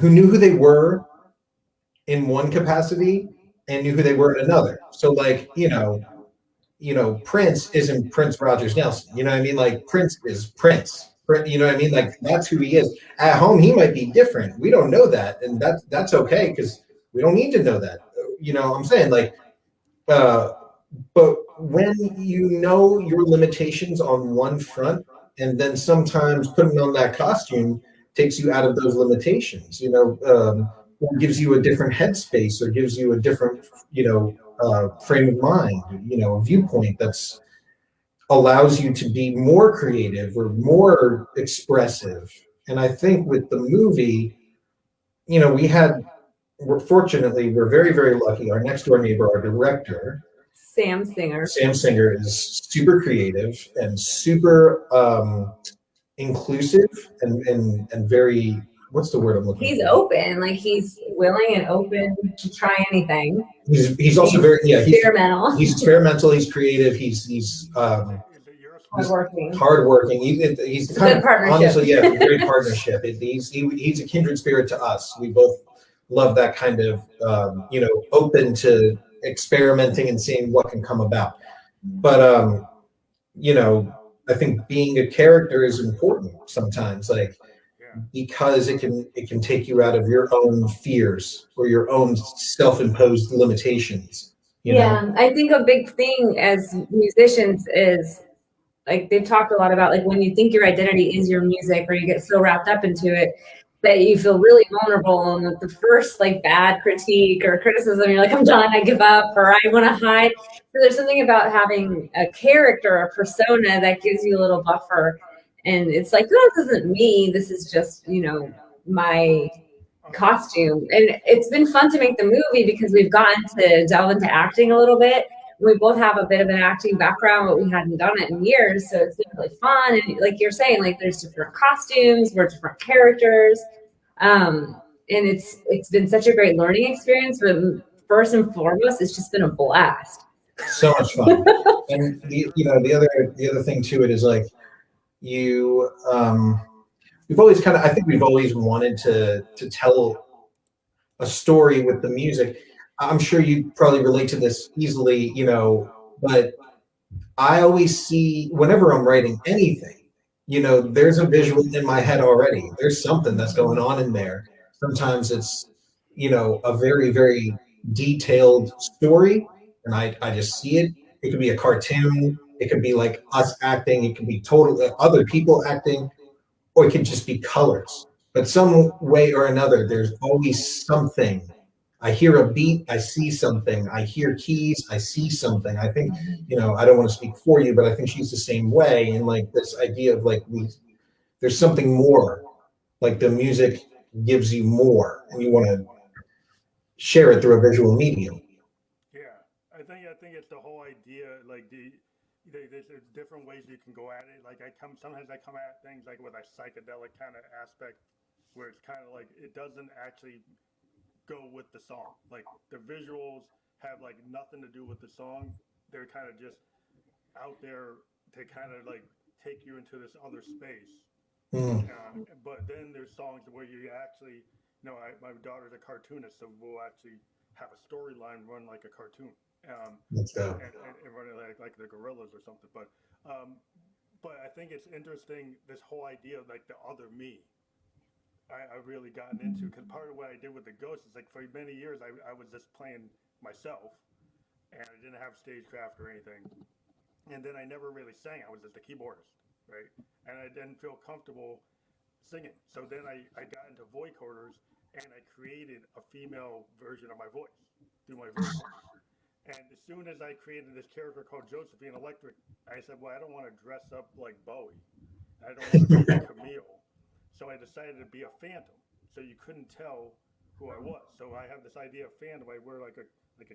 knew who they were in one capacity and knew who they were in another. So like, Prince isn't Prince Rogers Nelson. You know what I mean? Like Prince is Prince. You know what I mean? Like that's who he is. At home, he might be different. We don't know that, and that's okay because we don't need to know that. You know what I'm saying? Like, uh, but when you know your limitations on one front, and then sometimes putting on that costume takes you out of those limitations. Or gives you a different headspace, or gives you a different, frame of mind. A viewpoint that's allows you to be more creative or more expressive. And I think with the movie, we're very, very lucky. Our next door neighbor, our director, Sam Singer. Sam Singer, is super creative and super inclusive and very, what's the word I'm looking for? He's open, like he's willing and open to try anything. He's also very experimental. He's experimental. He's creative. He's hardworking. He's kind of honestly, great partnership. He's a kindred spirit to us. We both love that kind of open to experimenting and seeing what can come about. But I think being a character is important sometimes, like because it can take you out of your own fears or your own self-imposed limitations. I think a big thing as musicians is like they've talked a lot about like when you think your identity is your music or you get so wrapped up into it that you feel really vulnerable, and with the first like bad critique or criticism you're like, I'm done, I give up, or I want to hide. So there's something about having a character, a persona that gives you a little buffer, and it's like, no, this isn't me, this is just my costume. And it's been fun to make the movie because we've gotten to delve into acting a little bit. We both have a bit of an acting background, but we hadn't done it in years. So it's been really fun. And like you're saying, like there's different costumes, we're different characters. And it's been such a great learning experience. But first and foremost, it's just been a blast. So much fun. And the other thing to it is like we've always I think we've always wanted to tell a story with the music. I'm sure you probably relate to this easily, but I always see whenever I'm writing anything, there's a visual in my head already. There's something that's going on in there. Sometimes it's, a very, very detailed story, and I just see it. It could be a cartoon. It could be like us acting. It could be totally other people acting, or it could just be colors. But some way or another, there's always something. I hear a beat, I see something. I hear keys, I see something. I think, I don't want to speak for you, but I think she's the same way. And like this idea of like there's something more. Like the music gives you more, and you want to share it through a visual medium. Yeah, I think it's the whole idea. Like there's different ways you can go at it. Like sometimes I come at things like with a psychedelic kind of aspect, where it's kind of like it doesn't actually go with the song. Like the visuals have like nothing to do with the song. They're kind of just out there to kind of like take you into this other space. But then there's songs where you actually, my daughter's a cartoonist, so we'll actually have a storyline run like a cartoon, and run it like the Gorillas or something. But I think it's interesting, this whole idea of like the other me. I really gotten into, because part of what I did with the Ghost is like for many years I was just playing myself, and I didn't have stagecraft or anything, and then I never really sang. I was just a keyboardist, right? And I didn't feel comfortable singing, so then I got into vocoders, and I created a female version of my voice through my vocals. And as soon as I created this character called Josephine Electric, I said, well, I don't want to dress up like Bowie, I don't want to be like Camille. So I decided to be a phantom, so you couldn't tell who I was. So I have this idea of phantom. I wear like a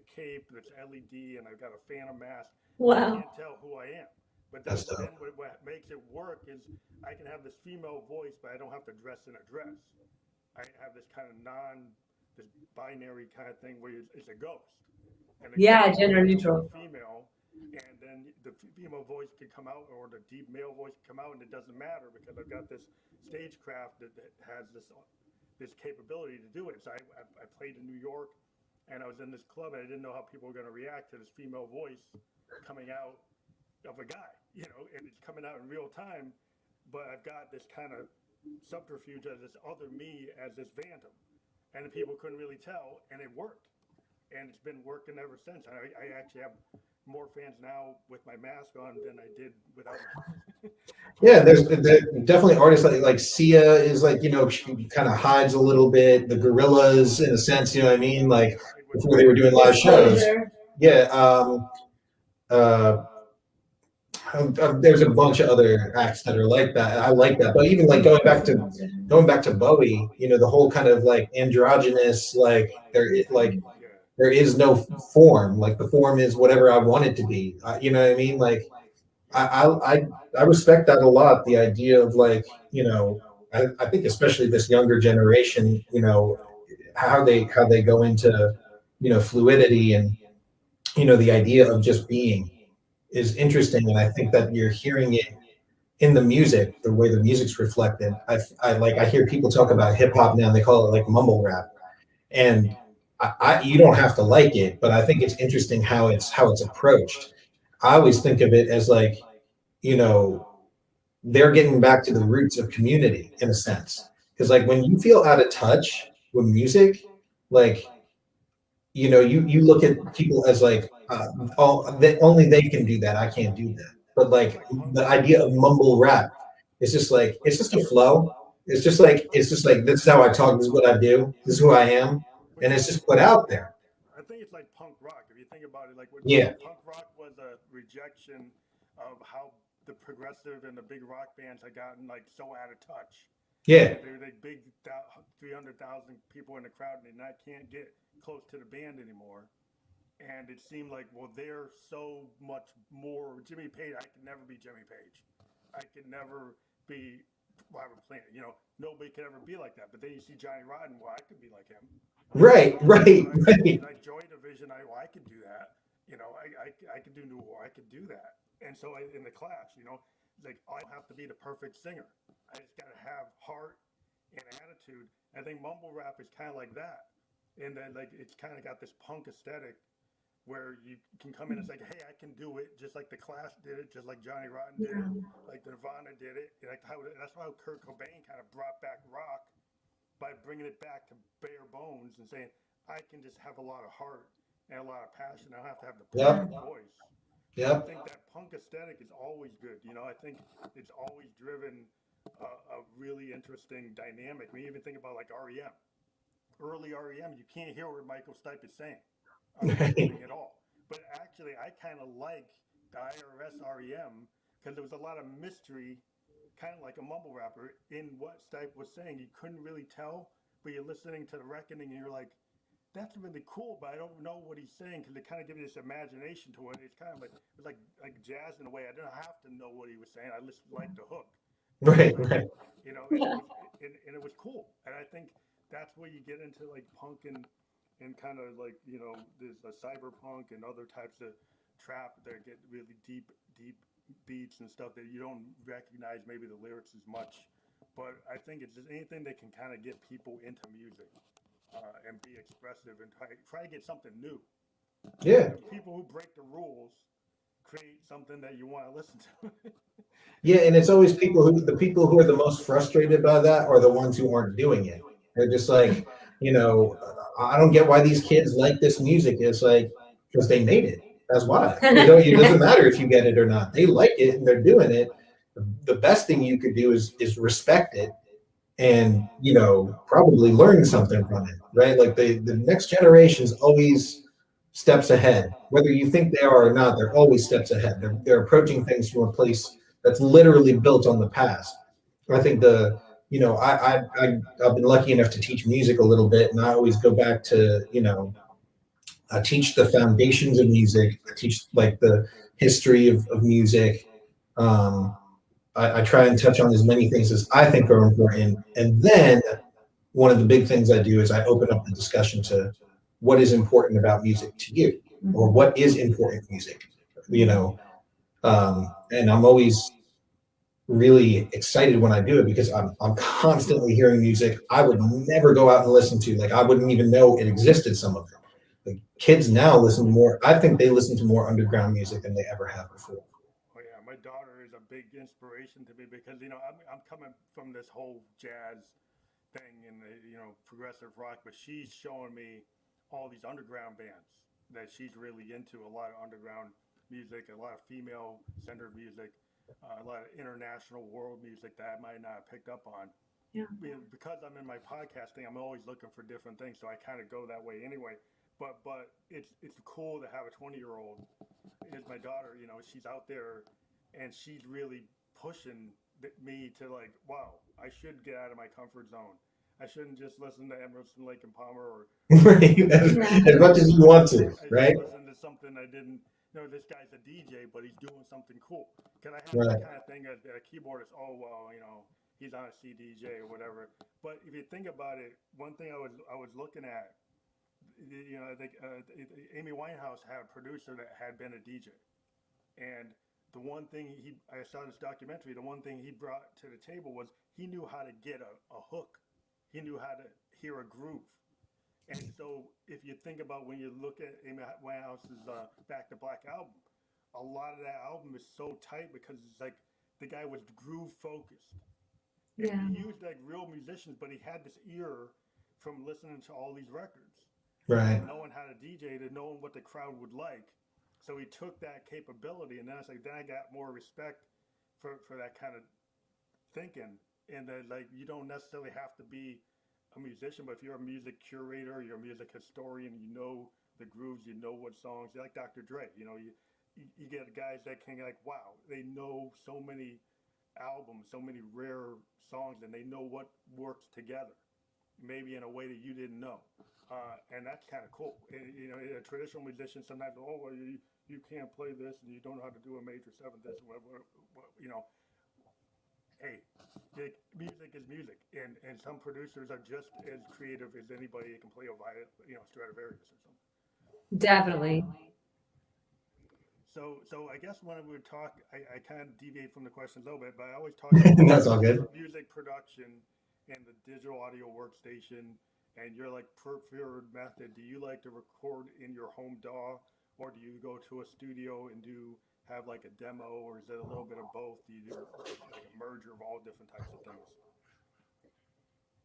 cape that's LED, and I've got a phantom mask. Wow! So you can't tell who I am. But then what makes it work is I can have this female voice, but I don't have to dress in a dress. I have this kind of this binary kind of thing where it's a ghost. And yeah, gender neutral. Female, and then the female voice could come out, or the deep male voice could come out, and it doesn't matter because I've got this stagecraft that has this capability to do it. So I played in New York, and I was in this club, and I didn't know how people were going to react to this female voice coming out of a guy, you know, and it's coming out in real time. But I've got this kind of subterfuge as this other me, as this phantom, and the people couldn't really tell, and it worked. And it's been working ever since. I actually have more fans now with my mask on than I did without it. Yeah, there's definitely artists like Sia is like, you know, she kind of hides a little bit. The Gorillas, in a sense, you know what I mean? Like before they were doing live shows. Yeah. There's a bunch of other acts that are like that. I like that. But even like going back to Bowie, you know, the whole kind of like androgynous, like there is no form. Like the form is whatever I want it to be. You know what I mean? Like I respect that a lot. The idea of like, you know, I think especially this younger generation, you know, how they go into, you know, fluidity and, you know, the idea of just being is interesting. And I think that you're hearing it in the music, the way the music's reflected. I hear people talk about hip hop now, and they call it like mumble rap. And you don't have to like it, but I think it's interesting how it's approached. I always think of it as like, you know, they're getting back to the roots of community in a sense. Because like when you feel out of touch with music, like, you know, you look at people as like, only they can do that. I can't do that. But like the idea of mumble rap, it's just like, it's just a flow. It's just like this is how I talk. This is what I do. This is who I am. And it's just put out there. I think it's like punk rock. If you think about it, like when punk rock was a rejection of how the progressive and the big rock bands had gotten like so out of touch. Yeah. They were like big 300,000 people in the crowd, and they can't get close to the band anymore. And it seemed like, well, they're so much more Jimmy Page. I could never be Jimmy Page. I could never be Robert Plant. You know, nobody could ever be like that. But then you see Johnny Rotten. Well, I could be like him. Right. Like Joy Division. I could do that. You know, I could do New War. I could do that. And so in the Clash, you know, like I don't have to be the perfect singer. I just got to have heart and attitude. I think mumble rap is kind of like that. And then like it's kind of got this punk aesthetic where you can come in and say, hey, I can do it, just like the Clash did it, just like Johnny Rotten did it, like Nirvana did it. And that's how Kurt Cobain kind of brought back rock by bringing it back to bare bones and saying, I can just have a lot of heart and a lot of passion. I don't have to have the perfect voice. I think that punk aesthetic is always good. You know, I think it's always driven a really interesting dynamic. We even think about like REM. Early REM, you can't hear what Michael Stipe is saying. At all. But actually, I kind of like the IRS REM because there was a lot of mystery, kind of like a mumble rapper, in what Stipe was saying. You couldn't really tell, but you're listening to the Reckoning and you're like, that's really cool, but I don't know what he's saying because it kind of gives you this imagination to it. It's kind of like jazz in a way. I didn't have to know what he was saying. I just liked the hook. Right. You know, and it was cool. And I think that's where you get into like punk and kind of like, you know, there's a cyberpunk and other types of trap that get really deep beats and stuff that you don't recognize maybe the lyrics as much. But I think it's just anything that can kind of get people into music and be expressive and try to get something new. Yeah. People who break the rules create something that you want to listen to. Yeah, and it's always the people who are the most frustrated by that are the ones who aren't doing it. They're just like, you know, I don't get why these kids like this music. It's like, because they made it. That's why. You know, it doesn't matter if you get it or not. They like it and they're doing it. The best thing you could do is respect it and, you know, probably learn something from it, right? Like the next generation is always steps ahead. Whether you think they are or not, they're always steps ahead. They're approaching things from a place that's literally built on the past. I think you know, I've been lucky enough to teach music a little bit, and I always go back to, you know, I teach the foundations of music. I teach like the history of music. I try and touch on as many things as I think are important, and then one of the big things I do is I open up the discussion to what is important about music to you, or what is important music, you know. And I'm always really excited when I do it because I'm constantly hearing music I would never go out and listen to. Like, I wouldn't even know it existed, some of them. Like, kids now listen to more, I think they listen to more underground music than they ever have before. Oh yeah, my daughter is a big inspiration to me because, you know, I'm coming from this whole jazz thing and the, you know, progressive rock, but she's showing me all these underground bands that she's really into, a lot of underground music, a lot of female centered music, a lot of international world music that I might not have picked up on. Yeah. Because I'm in my podcasting, I'm always looking for different things, so I kind of go that way anyway. But it's cool to have a 20-year-old. Is my daughter, you know, she's out there and she's really pushing me to, like, wow, I should get out of my comfort zone. I shouldn't just listen to Emerson, Lake and Palmer, or as much as you want to, right? Listen to something I didn't know. This guy's a DJ, but he's doing something cool. Can I have Right. that kind of thing? A keyboardist, oh well, you know, he's on a CDJ or whatever. But if you think about it, one thing I was looking at, you know, I think Amy Winehouse had a producer that had been a DJ, and the one thing I saw in this documentary, the one thing he brought to the table was he knew how to get a hook. He knew how to hear a groove. And so if you think about when you look at Amy Winehouse's Back to Black album, a lot of that album is so tight because it's like the guy was groove focused. And Yeah. he used like real musicians, but he had this ear from listening to all these records. Right. Knowing how to DJ, to knowing what the crowd would like. So he took that capability, and then I got more respect for that kind of thinking. And that, like, you don't necessarily have to be a musician, but if you're a music curator, you're a music historian, you know the grooves, you know what songs. You're like Dr. Dre, you know, you get guys that can, like, wow, they know so many albums, so many rare songs, and they know what works together, maybe in a way that you didn't know. And that's kind of cool. And, you know, a traditional musician sometimes, oh, well, you can't play this and you don't know how to do a major seventh, this, whatever, you know. Hey, music is music, and some producers are just as creative as anybody that can play a violin, you know, Stradivarius or something. Definitely. So I guess when we would talk, I kind of deviate from the question a little bit, but I always talk about That's all good. music production and the digital audio workstation and your, like, preferred method. Do you like to record in your home DAW, or do you go to a studio and have like a demo, or is it a little bit of both? Do you do like a merger of all different types of things?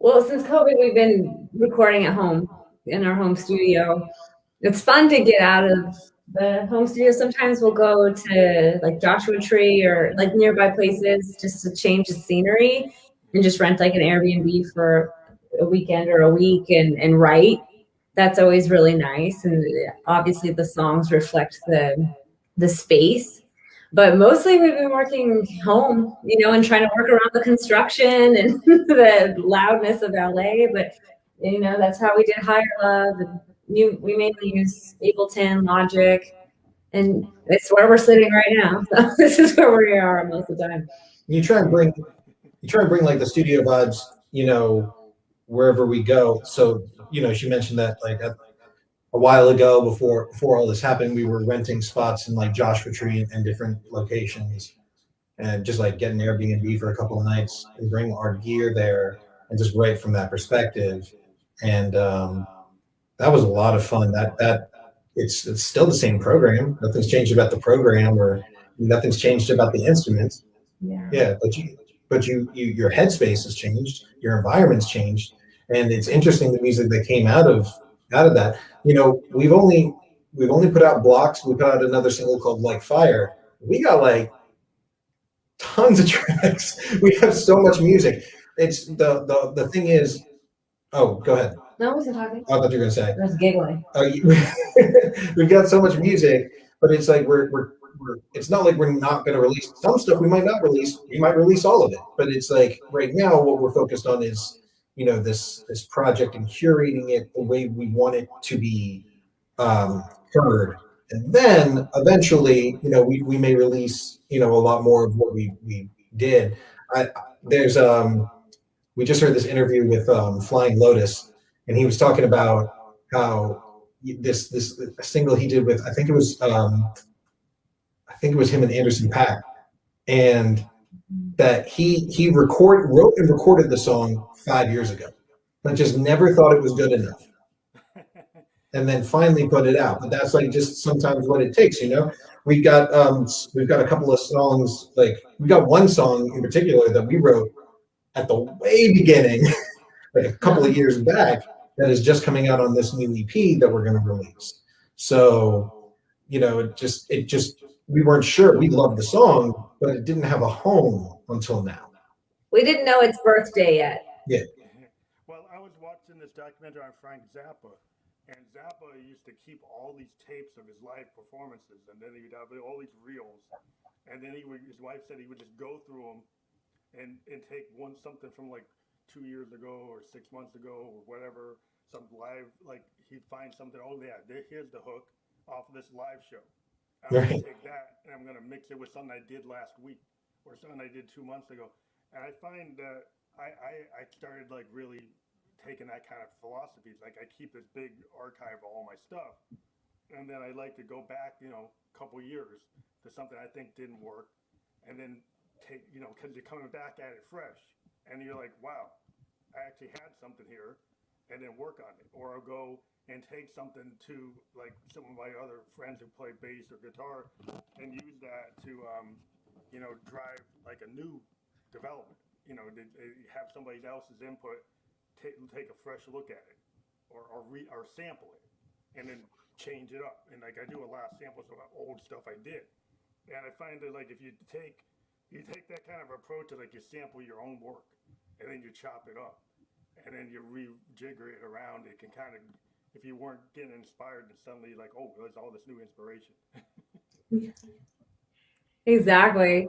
Well, since COVID, we've been recording at home in our home studio. It's fun to get out of the home studio. Sometimes we'll go to like Joshua Tree or like nearby places just to change the scenery and just rent like an Airbnb for a weekend or a week and write. That's always really nice. And obviously the songs reflect the space, but mostly we've been working home, you know, and trying to work around the construction and the loudness of LA. But, you know, that's how we did Higher Love. And we mainly use Ableton, Logic, and it's where we're sitting right now. So this is where we are most of the time. You try and bring like the studio vibes, you know, wherever we go. So, you know, she mentioned that like a while ago, before all this happened, we were renting spots in like Joshua Tree and different locations, and just like get an Airbnb for a couple of nights and bring our gear there and just write from that perspective. And that was a lot of fun. That it's still the same program. Nothing's changed about the program, or nothing's changed about the instruments. Yeah, but your headspace has changed, your environment's changed, and it's interesting the music that came out of that. You know, we've only put out blocks. We put out another single called Like Fire. We got like tons of tracks. We have so much music. It's the thing is. Oh, go ahead. No, I wasn't talking. I thought you were gonna say. I was giggling. We've got so much music, but it's like it's not like we're not going to release some stuff. We might not release. We might release all of it, but it's like right now what we're focused on is, you know, this project and curating it the way we want it to be heard, and then eventually, you know, we may release, you know, a lot more of what we did. There's we just heard this interview with Flying Lotus, and he was talking about how this single he did with, I think it was him and Anderson .Paak, and that he wrote and recorded the song 5 years ago, but just never thought it was good enough, and then finally put it out. But that's like just sometimes what it takes, you know. We've got a couple of songs, like we got one song in particular that we wrote at the way beginning, like a couple of years back, that is just coming out on this new EP that we're going to release. So, you know, it just we weren't sure. We loved the song, but it didn't have a home until now. We didn't know its birthday yet. Yeah. Well, I was watching this documentary on Frank Zappa, and Zappa used to keep all these tapes of his live performances, and then he'd have all these reels, and then his wife said he would just go through them and take something from like 2 years ago or 6 months ago or whatever, some live, like he'd find something, oh yeah, here's the hook off of this live show. I'm going to take that and I'm going to mix it with something I did last week or something I did 2 months ago. And I find that I started like really taking that kind of philosophy. Like I keep this big archive of all my stuff. And then I like to go back, you know, a couple years to something I think didn't work. And then take, you know, because you're coming back at it fresh. And you're like, wow, I actually had something here. And then work on it. Or I'll go and take something to like some of my other friends who play bass or guitar and use that to, you know, drive like a new development. You know, have somebody else's input, take a fresh look at it, or sample it, and then change it up. And like I do a lot of samples of old stuff I did, and I find that like if you take that kind of approach, like you sample your own work, and then you chop it up, and then you rejigger it around. It can kind of, if you weren't getting inspired, and suddenly like, oh, there's all this new inspiration. Exactly.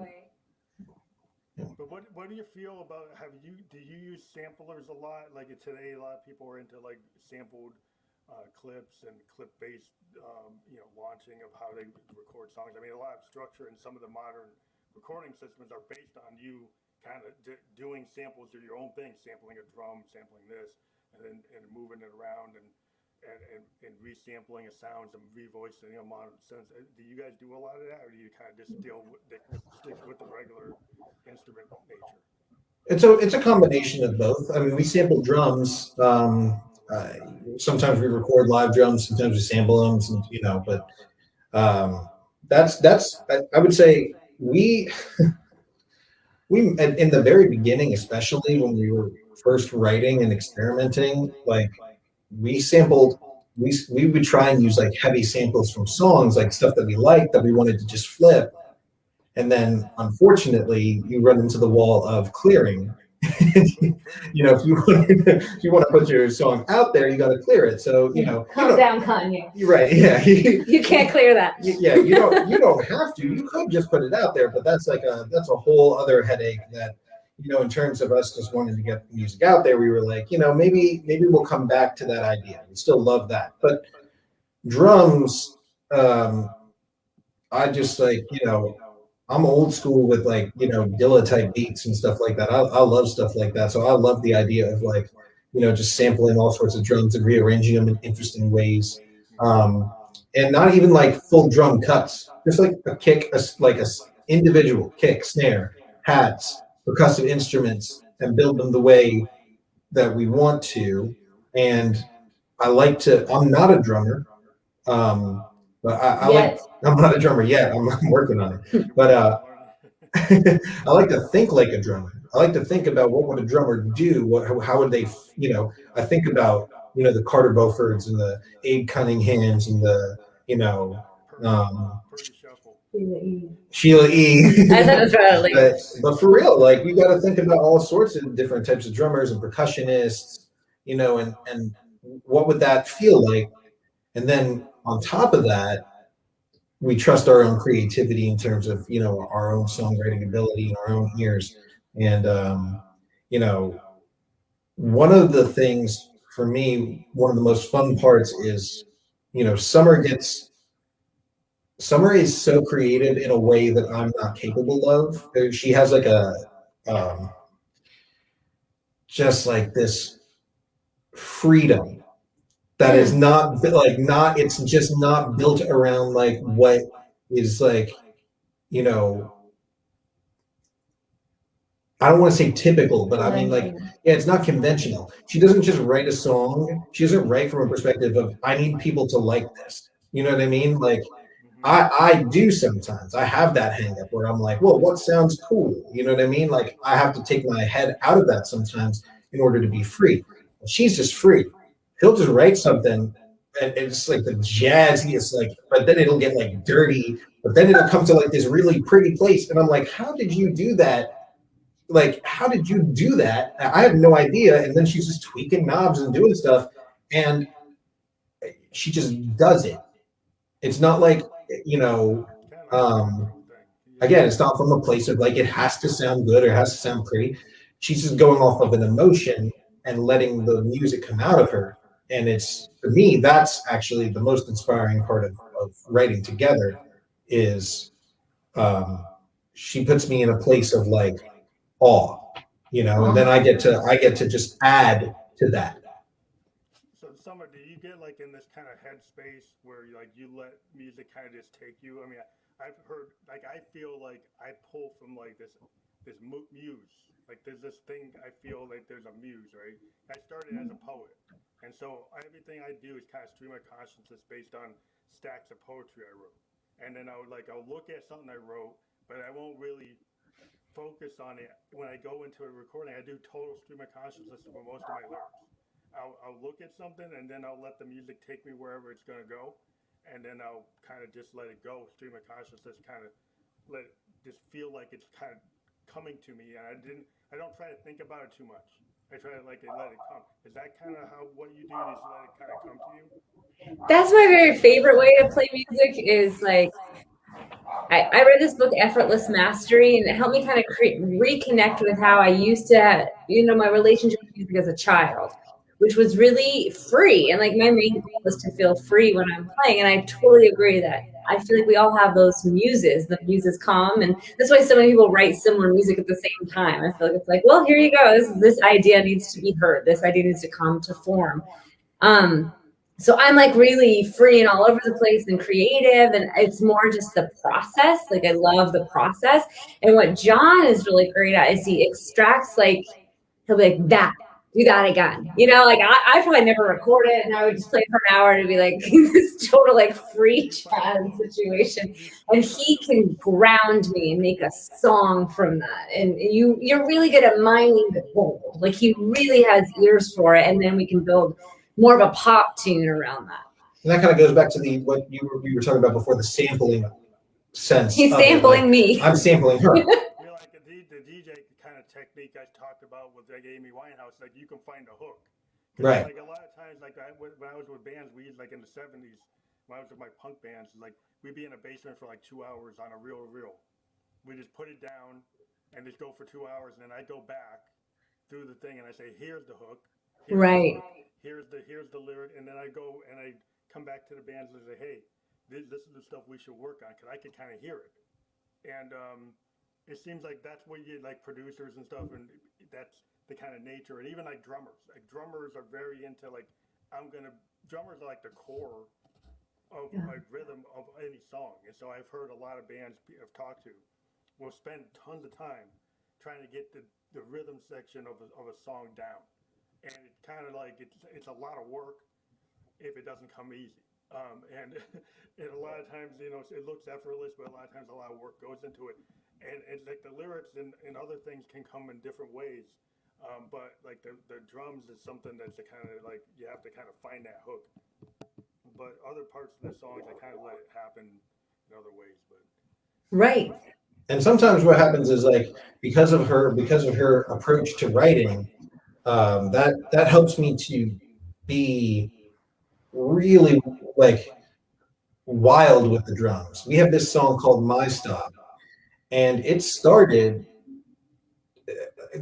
But what do you feel about, do you use samplers a lot? Like today, a lot of people are into like sampled clips and clip-based, you know, launching of how they record songs. I mean, a lot of structure in some of the modern recording systems are based on you kind of doing samples of your own thing, sampling a drum, sampling this, and moving it around and resampling a sounds and revoicing them on sense. Do you guys do a lot of that, or do you kind of just stick with the regular instrument nature? It's a combination of both. I mean, we sample drums. Sometimes we record live drums. Sometimes we sample them. You know, but that's I would say we in the very beginning, especially when we were first writing and experimenting, like we would try and use like heavy samples from songs, like stuff that we liked that we wanted to just flip. And then unfortunately you run into the wall of clearing. You know, if you want to put your song out there, you got to clear it. So, you know, calm down, Kanye. You're right. Yeah. You can't clear that. Yeah. You don't have to, you could just put it out there, but that's a whole other headache that, you know, in terms of us just wanting to get the music out there, we were like, you know, maybe we'll come back to that idea. We still love that. But drums, I just like, you know, I'm old school with like, you know, Dilla type beats and stuff like that. I love stuff like that. So I love the idea of like, you know, just sampling all sorts of drums and rearranging them in interesting ways. And not even like full drum cuts, just like a kick, like a individual kick, snare, hats, percussive instruments, and build them the way that we want to. And I'm not a drummer, but I'm not a drummer yet. I'm working on it. But I like to think like a drummer. I like to think about what would a drummer do? How would they, you know, I think about, you know, the Carter Beaufords and the Abe Cunninghams and the, you know, Sheila E. But for real, like you got to think about all sorts of different types of drummers and percussionists, you know, and what would that feel like? And then on top of that, we trust our own creativity in terms of, you know, our own songwriting ability and our own ears. And, you know, one of the things for me, one of the most fun parts is, you know, Summer is so creative in a way that I'm not capable of. She has like just like this freedom that is not it's just not built around like what is like, you know, I don't want to say typical, but I mean, like, yeah, it's not conventional. She doesn't just write a song. She doesn't write from a perspective of, I need people to like this. You know what I mean? Like, I do sometimes. I have that hang up where I'm like, well, what sounds cool? You know what I mean? Like, I have to take my head out of that sometimes in order to be free. She's just free. He'll just write something and it's like the jazziest, like, but then it'll get like dirty, but then it'll come to like this really pretty place. And I'm like, how did you do that? Like, how did you do that? I have no idea. And then she's just tweaking knobs and doing stuff. And she just does it. It's not like, you know, again, it's not from a place of like, it has to sound good or it has to sound pretty. She's just going off of an emotion and letting the music come out of her. And it's, for me, that's actually the most inspiring part of writing together is she puts me in a place of like, awe, you know, and then I get to just add to that. So Summer, do you get like in this kind of headspace where you let music kind of just take you? I mean, I've heard, like, I feel like I pull from like this muse, like there's this thing, I feel like there's a muse, right? I started as a poet, and so everything I do is kind of stream of consciousness based on stacks of poetry I wrote, and then I'll look at something I wrote, but I won't really focus on it. When I go into a recording, I do total stream of consciousness for most of my lyrics. I'll look at something and then I'll let the music take me wherever it's going to go, and then I'll kind of just let it go, stream of consciousness, kind of let it just feel like it's kind of coming to me, and I don't try to think about it too much. I try to let it come. Is that kind of what you do, is let it kind of come to you? That's my very favorite way to play music is like, I read this book, Effortless Mastery, and it helped me kind of reconnect with how I used to, you know, my relationship with music as a child, which was really free. And like my main goal is to feel free when I'm playing. And I totally agree that I feel like we all have those muses. The muses come, and that's why so many people write similar music at the same time. I feel like it's like, well, here you go. This idea needs to be heard. This idea needs to come to form. So I'm like really free and all over the place and creative, and it's more just the process. Like I love the process. And what John is really great at is he extracts, like, he'll be like, that, do that again. You know, like I probably never record it, and I would just play for an hour to be like this total like free jazz situation. And he can ground me and make a song from that. And you're really good at mining the gold. Like he really has ears for it, and then we can build more of a pop tune around that. And that kind of goes back to what you were talking about before, the sampling sense. He's sampling me. I'm sampling her. You're like the DJ kind of technique I talked about with like Amy Winehouse, like you can find a hook. Right. Like a lot of times, like when I was with bands, we like in the 70s, when I was with my punk bands, like we'd be in a basement for like 2 hours on a reel. We just put it down and just go for 2 hours, and then I go back through the thing and I say, here's the hook. Right. Here's the lyric, and then I go and I come back to the bands and say, hey, this is the stuff we should work on, because I can kind of hear it. And it seems like that's what you like, producers and stuff, and that's the kind of nature. And even like drummers are very into like, drummers are like the core of like rhythm of any song. And so I've heard a lot of bands I've talked to will spend tons of time trying to get the rhythm section of a song down. And it's kind of like it's a lot of work if it doesn't come easy. And a lot of times, you know, it looks effortless, but a lot of times a lot of work goes into it. And like the lyrics and other things can come in different ways. But like the drums is something that's a kind of like, you have to kind of find that hook. But other parts of the songs, I kind of let it happen in other ways. But Right. And sometimes what happens is like, because of her approach to writing, that helps me to be really like wild with the drums. We have this song called My Stop, and it started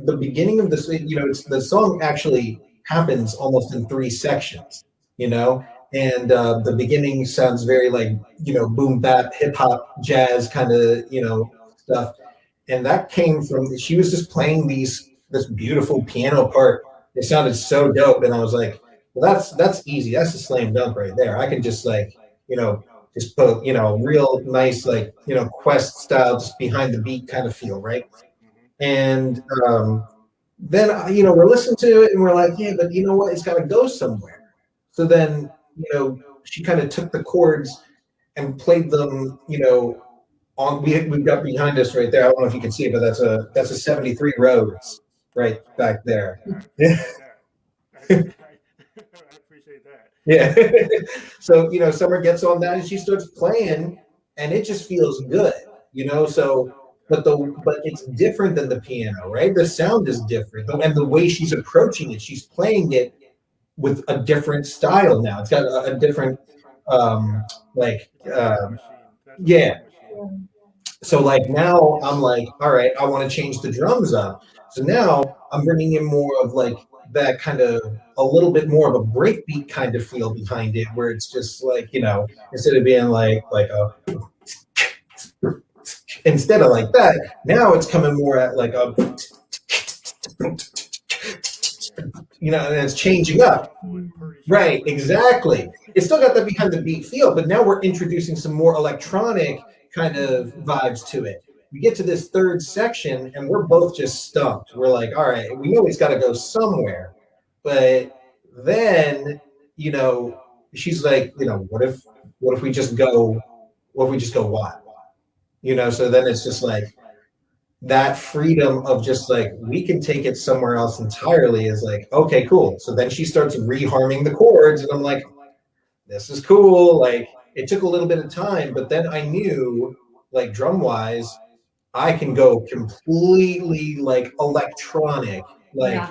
the beginning of this, you know, the song actually happens almost in 3 sections, you know, and the beginning sounds very like, you know, boom bap, hip hop, jazz kind of, you know, stuff. And that came from, she was just playing these this beautiful piano part. It sounded so dope, and I was like, well, that's easy. That's a slam dunk right there. I can just like, just put, real nice, like, Quest style, just behind the beat kind of feel, right? And then, we're listening to it and we're like, yeah, but you know what? It's got to go somewhere. So then, she kind of took the chords and played them, on, we've got behind us right there. I don't know if you can see it, but that's a 73 Rhodes right back there. I appreciate that. Yeah. So, Summer gets on that and she starts playing and it just feels good, so but it's different than the piano, right? The sound is different. And the way she's approaching it, she's playing it with a different style now. It's got a different yeah. So like now I'm like, all right, I want to change the drums up. So now I'm bringing in more of like that kind of a little bit more of a breakbeat kind of feel behind it, where it's just like, instead of being like instead of like that, now it's coming more at like a, and it's changing up. Right, exactly. It's still got that behind the beat feel, but now we're introducing some more electronic kind of vibes to it. We get to this third section and we're both just stumped. We're like, all right, we know it's got to go somewhere. But then, she's like, what if we just go what? So then it's just like that freedom of just like, we can take it somewhere else entirely is like, okay, cool. So then she starts reharming the chords and I'm like, this is cool. Like, it took a little bit of time, but then I knew, like, drum wise, I can go completely like electronic, like,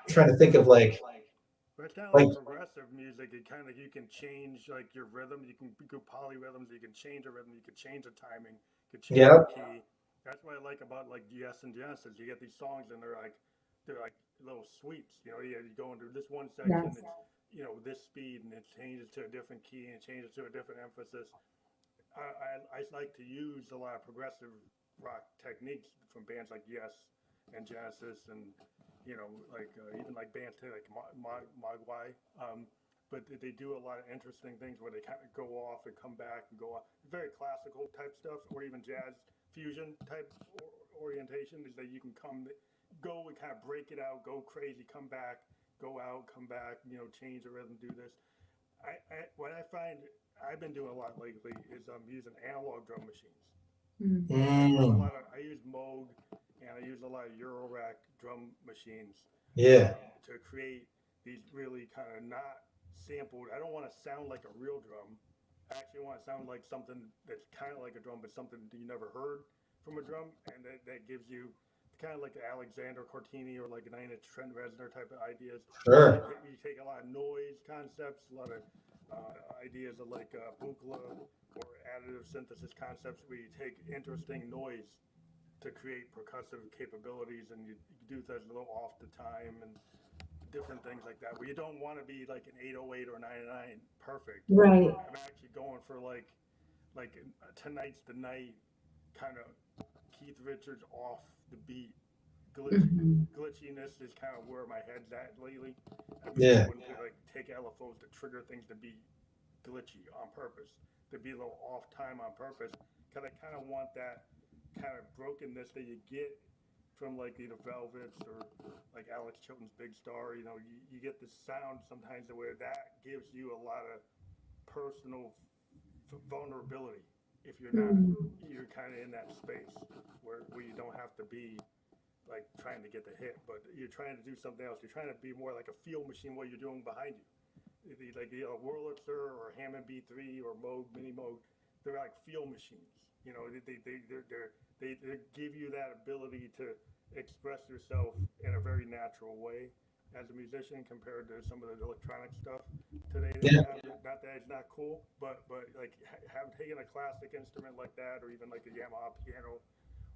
trying to think of like progressive music. You can change like your rhythm. You can go polyrhythms. You can change a rhythm. You can change the timing. You can change the key. That's what I like about like Yes and Genesis. You get these songs and they're like little sweeps. You go into this one section. Yes. It's, this speed, and it changes to a different key and it changes to a different emphasis. I like to use a lot of progressive rock techniques from bands like Yes and Genesis and even like bands like Mogwai. But they do a lot of interesting things where they kind of go off and come back and go on. Very classical type stuff, or even jazz fusion type orientation is that you can go and kind of break it out, go crazy, come back, go out, come back, change the rhythm, do this. What I find I've been doing a lot lately is I'm using analog drum machines. Mm. I use Moog and I use a lot of Eurorack drum machines. Yeah. To create these really kind of not sampled. I don't want to sound like a real drum. I actually want to sound like something that's kind of like a drum, but something that you never heard from a drum, and that gives you kind of like Alexander Cortini or like a 9-inch Trent Reznor type of ideas. Sure. You take a lot of noise concepts, a lot of ideas of like Buchla or additive synthesis concepts where you take interesting noise to create percussive capabilities, and you do that a little off the time and different things like that, where you don't want to be like an 808 or 99 perfect. Right. I'm actually going for like Tonight's the Night kind of Keith Richards off the beat. Glitchiness is kind of where my head's at lately. I wouldn't take LFOs to trigger things to be glitchy on purpose, to be a little off time on purpose, because I kind of want that kind of brokenness that you get from like the Velvets or like Alex Chilton's Big Star. You get this sound sometimes where that gives you a lot of personal vulnerability if you're not, you're kind of in that space where you don't have to be like trying to get the hit, but you're trying to do something else. You're trying to be more like a feel machine, what you're doing behind you. Like Wurlitzer or Hammond B3 or Moog, Mini Moog, they're like feel machines. They give you that ability to express yourself in a very natural way as a musician compared to some of the electronic stuff today. Not that it's not cool, but like taking a classic instrument like that, or even like a Yamaha piano,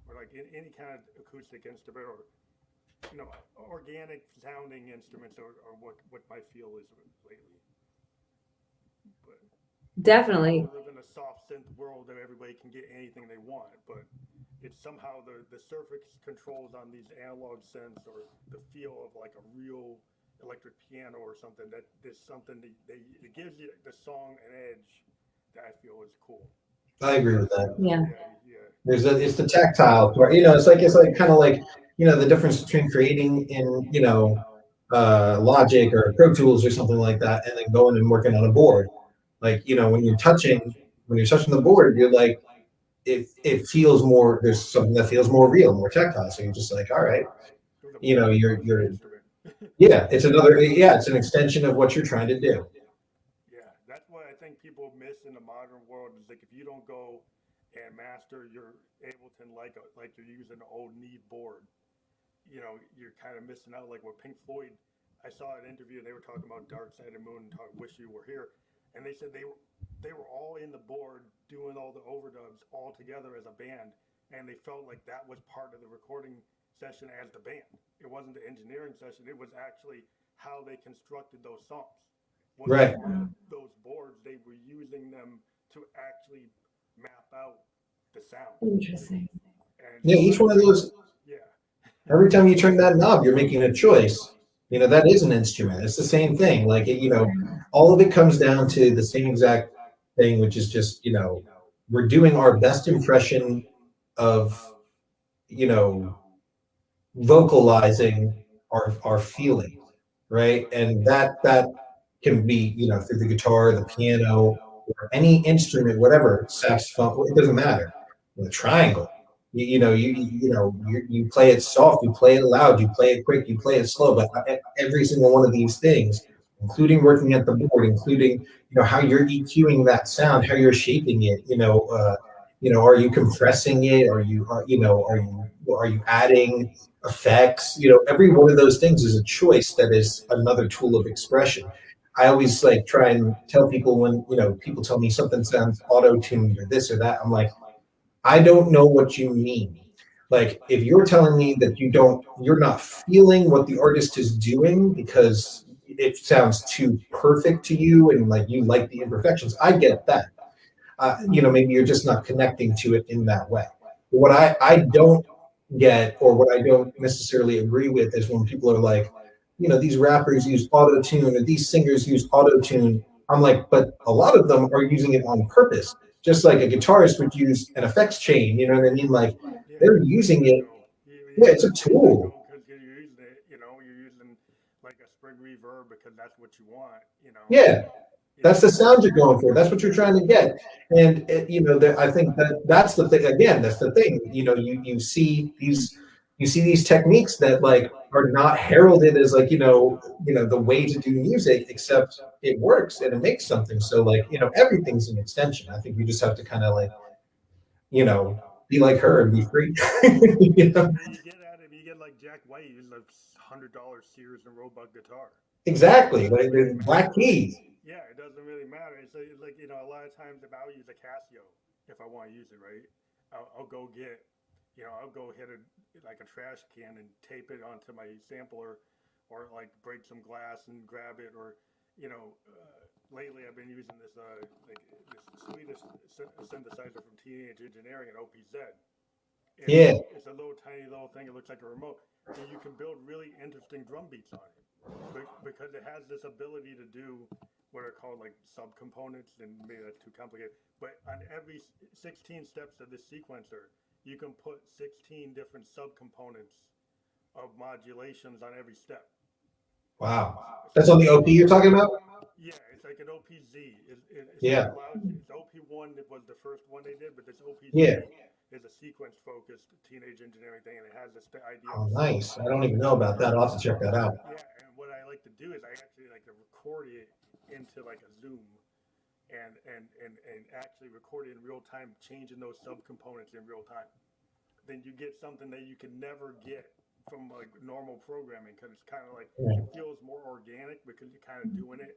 or like any kind of acoustic instrument, or organic sounding instruments, are what my feel is lately. But definitely. We live in a soft synth world that everybody can get anything they want, but it's somehow the surface controls on these analog synths or the feel of like a real electric piano or something that there's something that it gives you the song an edge that I feel is cool. I agree with that. Yeah. It's the tactile part. It's like kind of like, the difference between creating in, Logic or Pro Tools or something like that, and then going and working on a board. Like, when you're touching the board, you're like, it feels more, there's something that feels more real, more tactile. So you're just like, all right, you're it's it's an extension of what you're trying to do. Yeah, that's what I think people miss in the modern world is like if you don't go and master your Ableton like you're using an old Neve board, you're kind of missing out. Like with Pink Floyd, I saw an interview and they were talking about Dark Side of the Moon and Wish You Were Here, and they said they were all in the board doing all the overdubs all together as a band, and they felt like that was part of the recording session as the band. It wasn't the engineering session. It was actually how they constructed those songs. Right. Those boards, they were using them to actually map out the sound. Interesting. And Each one of those. Yeah. Every time you turn that knob, you're making a choice. That is an instrument. It's the same thing. Like, all of it comes down to the same exact thing, which is just, we're doing our best impression of, vocalizing our feeling, right? And that can be, through the guitar, the piano, or any instrument, whatever, saxophone, it doesn't matter. The triangle. You play it soft, you play it loud, you play it quick, you play it slow, but every single one of these things, including working at the board, including how you're EQing that sound, how you're shaping it, are you compressing it, are you adding effects? Every one of those things is a choice that is another tool of expression. I always try and tell people when people tell me something sounds auto-tuned or this or that, I'm like, I don't know what you mean. Like, if you're telling me that you're not feeling what the artist is doing because it sounds too perfect to you and you like the imperfections, I get that. Maybe you're just not connecting to it in that way. What I don't get, or what I don't necessarily agree with, is when people are like, these rappers use auto-tune or these singers use auto-tune. I'm like, but a lot of them are using it on purpose. Just like a guitarist would use an effects chain, you know what I mean? Like, they're using it. Yeah, it's a tool. Because you're using it, you're using like a spring reverb because that's what you want, Yeah, that's the sound you're going for. That's what you're trying to get. And I think that's the thing. Again, that's the thing. You see these techniques that are not heralded as the way to do music, except it works and it makes something. So everything's an extension. I think we just have to kind of be like her and be free. You get at it, you get like Jack White, who's like $100 Sears and Roebuck guitar. Exactly, like the black keys. Yeah, it doesn't really matter. It's like a lot of times if I'll use a Casio if I want to use it, right? I'll go get, I'll go hit a trash can and tape it onto my sampler, or break some glass and grab it, or lately I've been using this Swedish synthesizer from Teenage Engineering at OPZ. It's a tiny little thing. It looks like a remote, and you can build really interesting drum beats on it because it has this ability to do what are called subcomponents, and maybe that's too complicated. But on every 16 steps of this sequencer, you can put 16 different subcomponents of modulations on every step. Wow. That's on the OP you're talking about? Yeah, it's like an OPZ. It's OP1 was the first one they did, but this OPZ is a sequence-focused Teenage Engineering thing, and it has this idea. Oh, nice. I don't even know about that. I'll have to check that out. Yeah, and what I like to do is I actually like to record it into a Zoom and actually record it in real time, changing those subcomponents in real time. Then you get something that you can never get from normal programming, because it's kind of it feels more organic because you're kind of doing it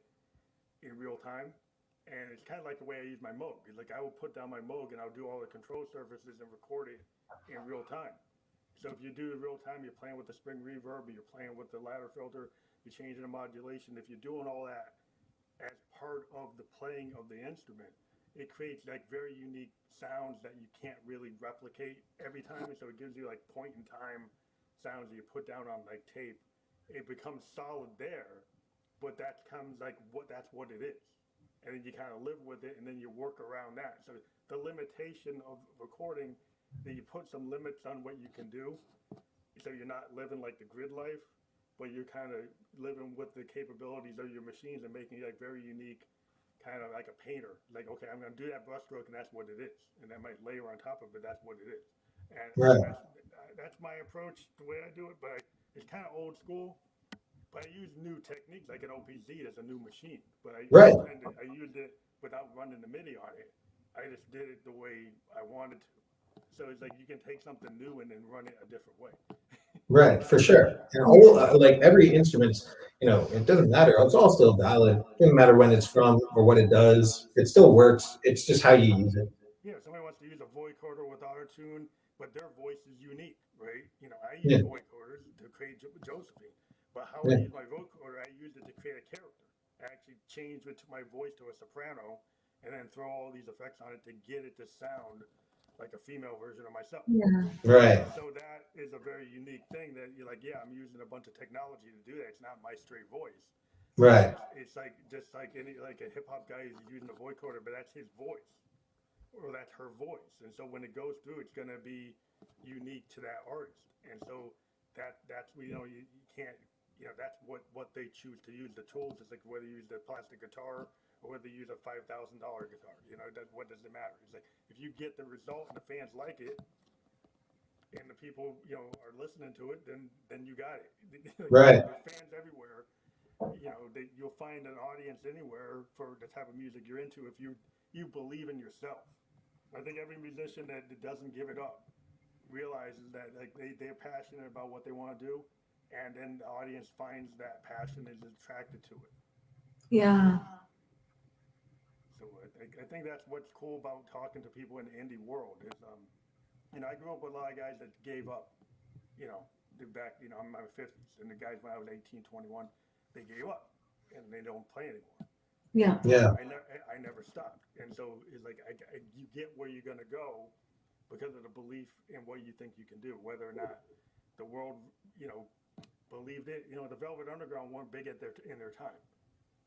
in real time. And it's kind of like the way I use my Moog. I will put down my Moog and I'll do all the control surfaces and record it in real time. So if you do it real time, you're playing with the spring reverb, you're playing with the ladder filter, you're changing the modulation. If you're doing all that as part of the playing of the instrument, it creates like very unique sounds that you can't really replicate every time. And so it gives you like point in time sounds that you put down on like tape. It becomes solid there, but that comes like that's what it is. And then you kind of live with it, and then you work around that. So the limitation of recording, that you put some limits on what you can do, so you're not living like the grid life, but you're kind of living with the capabilities of your machines and making it like very unique, kind of like a painter. Like, okay, I'm going to do that brushstroke, and that's what it is. And that might layer on top of it, that's what it is. And that's my approach, the way I do it. But it's kind of old school. But I use new techniques, like an OPZ is a new machine. But I used it without running the MIDI on it. I just did it the way I wanted to. So it's like you can take something new and then run it a different way. Right, for sure. And all, like every instrument, you know, it doesn't matter. It's all still valid. It doesn't matter when it's from or what it does. It still works. It's just how you use it. Yeah, somebody wants to use a vocoder with auto-tune, but their voice is unique, right? You know, I use vocoders to create Josephine. But how I use my vocoder, I use it to create a character. I actually change it to my voice to a soprano and then throw all these effects on it to get it to sound like a female version of myself. Yeah. Right. So that is a very unique thing that you're like, yeah, I'm using a bunch of technology to do that. It's not my straight voice. Right. It's like just like any like a hip hop guy is using a vocoder, but that's his voice. Or that's her voice. And so when it goes through, it's gonna be unique to that artist. And so that's you know, you can't, you know, that's what they choose to use. The tools is like whether you use the plastic guitar or whether you use a $5,000 guitar. You know, what does it matter? It's like if you get the result and the fans like it, and the people, you know, are listening to it, then you got it. Right. There's fans everywhere. You know, you'll find an audience anywhere for the type of music you're into if you believe in yourself. I think every musician that doesn't give it up realizes that like they're passionate about what they want to do. And then the audience finds that passion is attracted to it. Yeah. So I think that's what's cool about talking to people in the indie world is, you know, I grew up with a lot of guys that gave up, you know, back, you know, I'm in my 50s. And the guys when I was 18, 21, they gave up and they don't play anymore. Yeah. Yeah. I never stopped. And so it's like you get where you're going to go because of the belief in what you think you can do, whether or not the world, you know, believed it. You know, the Velvet Underground weren't big in their time,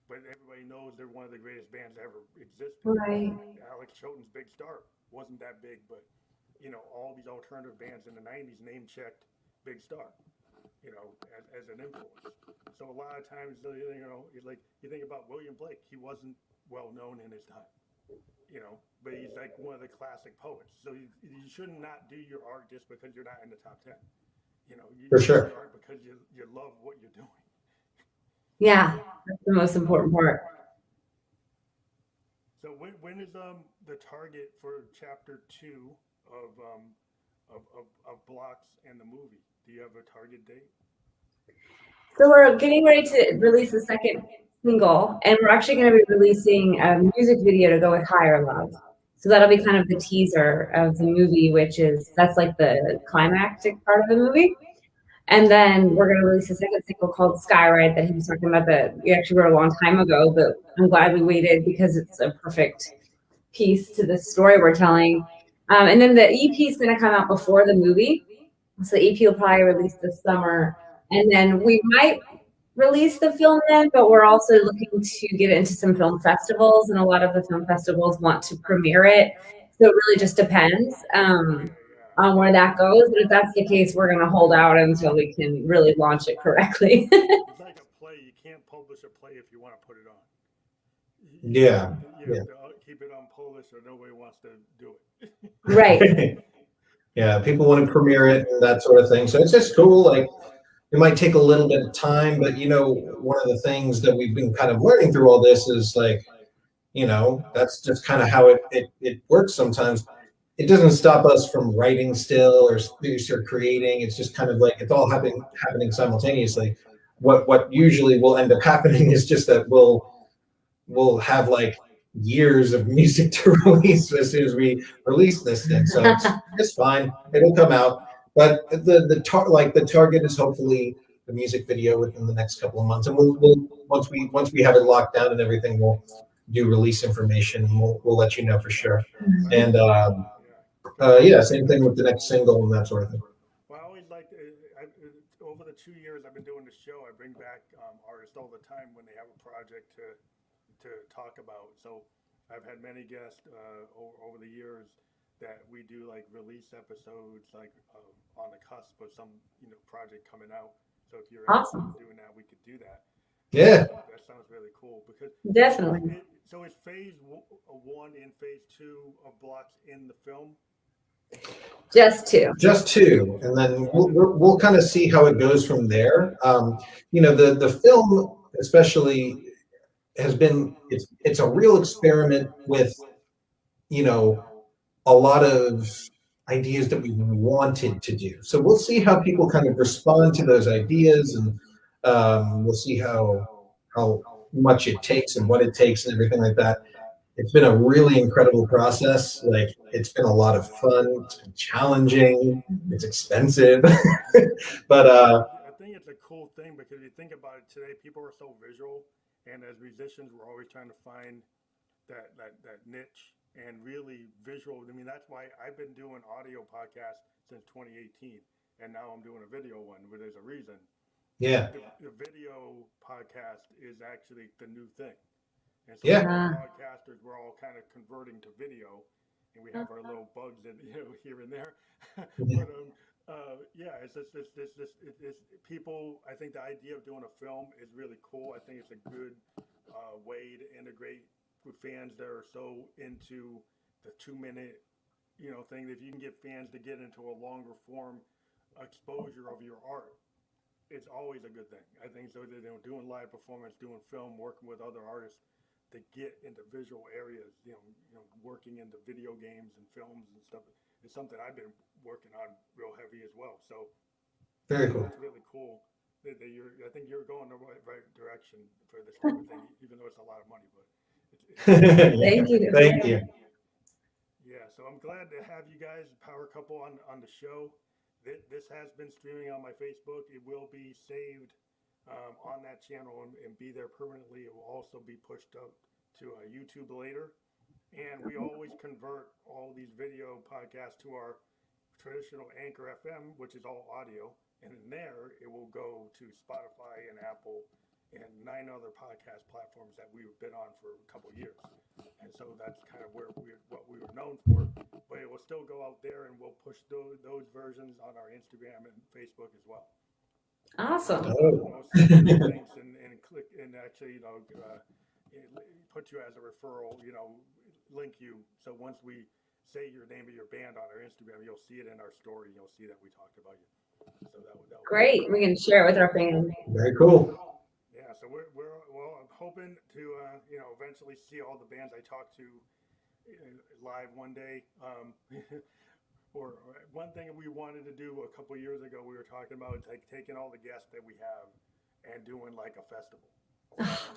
but everybody knows they're one of the greatest bands ever existed. Right. Alex Chilton's Big Star wasn't that big, but you know, all these alternative bands in the 90s name checked Big Star, you know, as an influence. So a lot of times, you know, like you think about William Blake, he wasn't well known in his time, you know, but he's like one of the classic poets. So you should not do your art just because you're not in the top 10. You know, you For sure. do your art because you love what you're doing. Yeah. That's the most important part. So when is the target for chapter 2 of Blocks and the movie? Do you have a target date? So we're getting ready to release the second single, and we're actually going to be releasing a music video to go with Higher Love. So that'll be kind of the teaser of the movie, that's like the climactic part of the movie. And then we're going to release a second single called Skyride that he was talking about that we actually wrote a long time ago, but I'm glad we waited because it's a perfect piece to the story we're telling. And then the EP is going to come out before the movie. So the EP will probably release this summer. And then we might release the film then, but we're also looking to get into some film festivals, and a lot of the film festivals want to premiere it. So it really just depends on where that goes. But if that's the case, we're going to hold out until we can really launch it correctly. It's like a play. You can't publish a play if you want to put it on. You have to keep it unpublished or nobody wants to do it. Right. Yeah, people want to premiere it and that sort of thing. So it's just cool. Like, it might take a little bit of time, but, you know, one of the things that we've been kind of learning through all this is like, you know, that's just kind of how it works sometimes. It doesn't stop us from writing still or creating. It's just kind of like it's all happening simultaneously. What usually will end up happening is just that we'll have like years of music to release as soon as we release this thing. So it's fine. It'll come out. But the target is hopefully the music video within the next couple of months, and we'll once we have it locked down and everything, do release information, we'll let you know for sure. Mhm. And yeah, same thing with the next single and that sort of thing. Well, I always like over the 2 years I've been doing this show, I bring back artists all the time when they have a project to talk about. So I've had many guests over the years that we do like release episodes, like on the cusp of some project coming out. So if you're Awesome. interested in doing that, we could do that. Yeah. That sounds really cool because Definitely. so it's phase 1 and phase 2 of blocks in the film. Just 2. Just 2, and then we'll kind of see how it goes from there. The film especially has been it's a real experiment with a lot of ideas that we wanted to do. So we'll see how people kind of respond to those ideas, and we'll see how much it takes and what it takes and everything like that. It's been a really incredible process. Like, it's been a lot of fun. It's been challenging. It's expensive, but I think it's a cool thing because you think about it today, people are so visual, and as musicians, we're always trying to find that niche and really visual. I mean, that's why I've been doing audio podcasts since 2018, and now I'm doing a video one, where there's a reason. yeah, The video podcast is actually the new thing. And so Yeah. podcasters, we're all kind of converting to video, and we have our little bugs in, here and there. But yeah, it's people. I think the idea of doing a film is really cool. I think it's a good way to integrate with fans that are so into the 2-minute, thing. If you can get fans to get into a longer form exposure of your art, it's always a good thing. I think so. Doing live performance, doing film, working with other artists to get into visual areas, working into video games and films and stuff is something I've been working on real heavy as well. So very cool. it's really cool that I think you're going the right direction for this type of thing, even though it's a lot of money. But Thank you. Thank you. yeah, so I'm glad to have you guys, Power Couple, on the show. This has been streaming on my Facebook. It will be saved on that channel and be there permanently. It will also be pushed up to YouTube later. And we always convert all these video podcasts to our traditional Anchor FM, which is all audio. And in there, it will go to Spotify and Apple and 9 other podcast platforms that we've been on for a couple years. And so that's kind of what we were known for. But it will still go out there, and we'll push those versions on our Instagram and Facebook as well. Awesome. Links and click and actually, put you as a referral, link you. So once we say your name of your band on our Instagram, you'll see it in our story. You'll see that we talked about you. So that Great. We can share it with our fans. Very cool. Yeah. So I'm hoping to, eventually see all the bands I talk to live one day. Or one thing we wanted to do a couple of years ago, we were talking about like taking all the guests that we have and doing like a festival.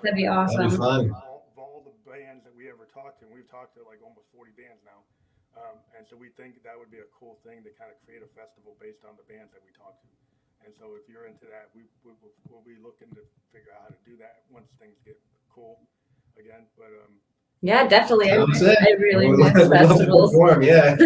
That'd be That'd awesome. be fun. All the bands that we ever talked to, and we've talked to like almost 40 bands now. And so we think that would be a cool thing to kind of create a festival based on the bands that we talk to. And so if you're into that, we'll be looking to figure out how to do that once things get cool again. But Yeah, definitely. I Sounds it. really We'd miss love to festivals. perform, yeah.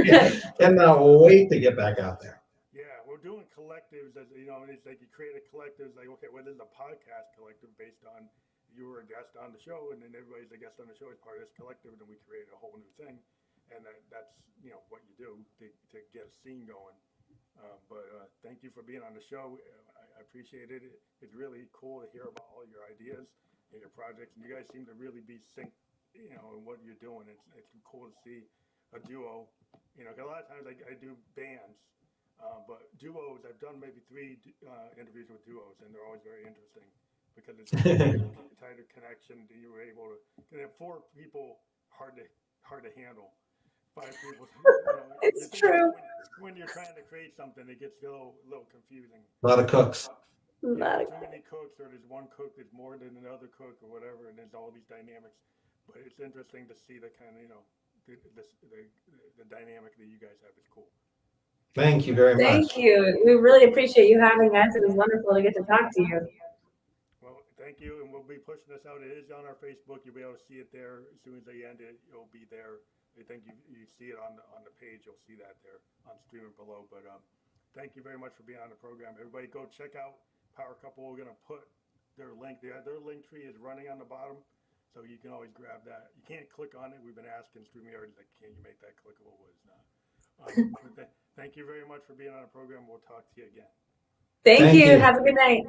Cannot wait to get back out there. yeah, we're doing collectives. As it's like you create a collective. It's like, okay, well, this is a podcast collective based on you were a guest on the show, and then everybody's a guest on the show as part of this collective, and then we create a whole new thing. And that's what you do to get a scene going. But thank you for being on the show. I appreciate it. It's really cool to hear about all your ideas and your projects. And you guys seem to really be synced, in what you're doing. It's cool to see a duo. 'Cause a lot of times I do bands, but duos, I've done maybe 3 interviews with duos, and they're always very interesting because it's a tighter connection. You were able to have 4 people hard to handle. 5 people. It's true. When you're trying to create something, it gets a little confusing. A lot of cooks. Too many cooks, or there's one cook that's more than another cook, or whatever, and there's all these dynamics. But it's interesting to see the kind of the dynamic that you guys have is cool. Thank you very much. Thank you. We really appreciate you having us. It was wonderful to get to talk to you. Well, thank thank you, and we'll be pushing this out. It is on our Facebook. You'll be able to see it there as soon as they end it. It'll be there. I think you see it on the page. You'll see that there on streaming below. But thank you very much for being on the program. Everybody, go check out Power Couple. We're gonna put their link there. Their link tree is running on the bottom, so you can always grab that. You can't click on it. We've been asking StreamYard, like, can you make that clickable? It's not. Thank you very much for being on the program. We'll talk to you again. Thank Thank you. you. Have a good night.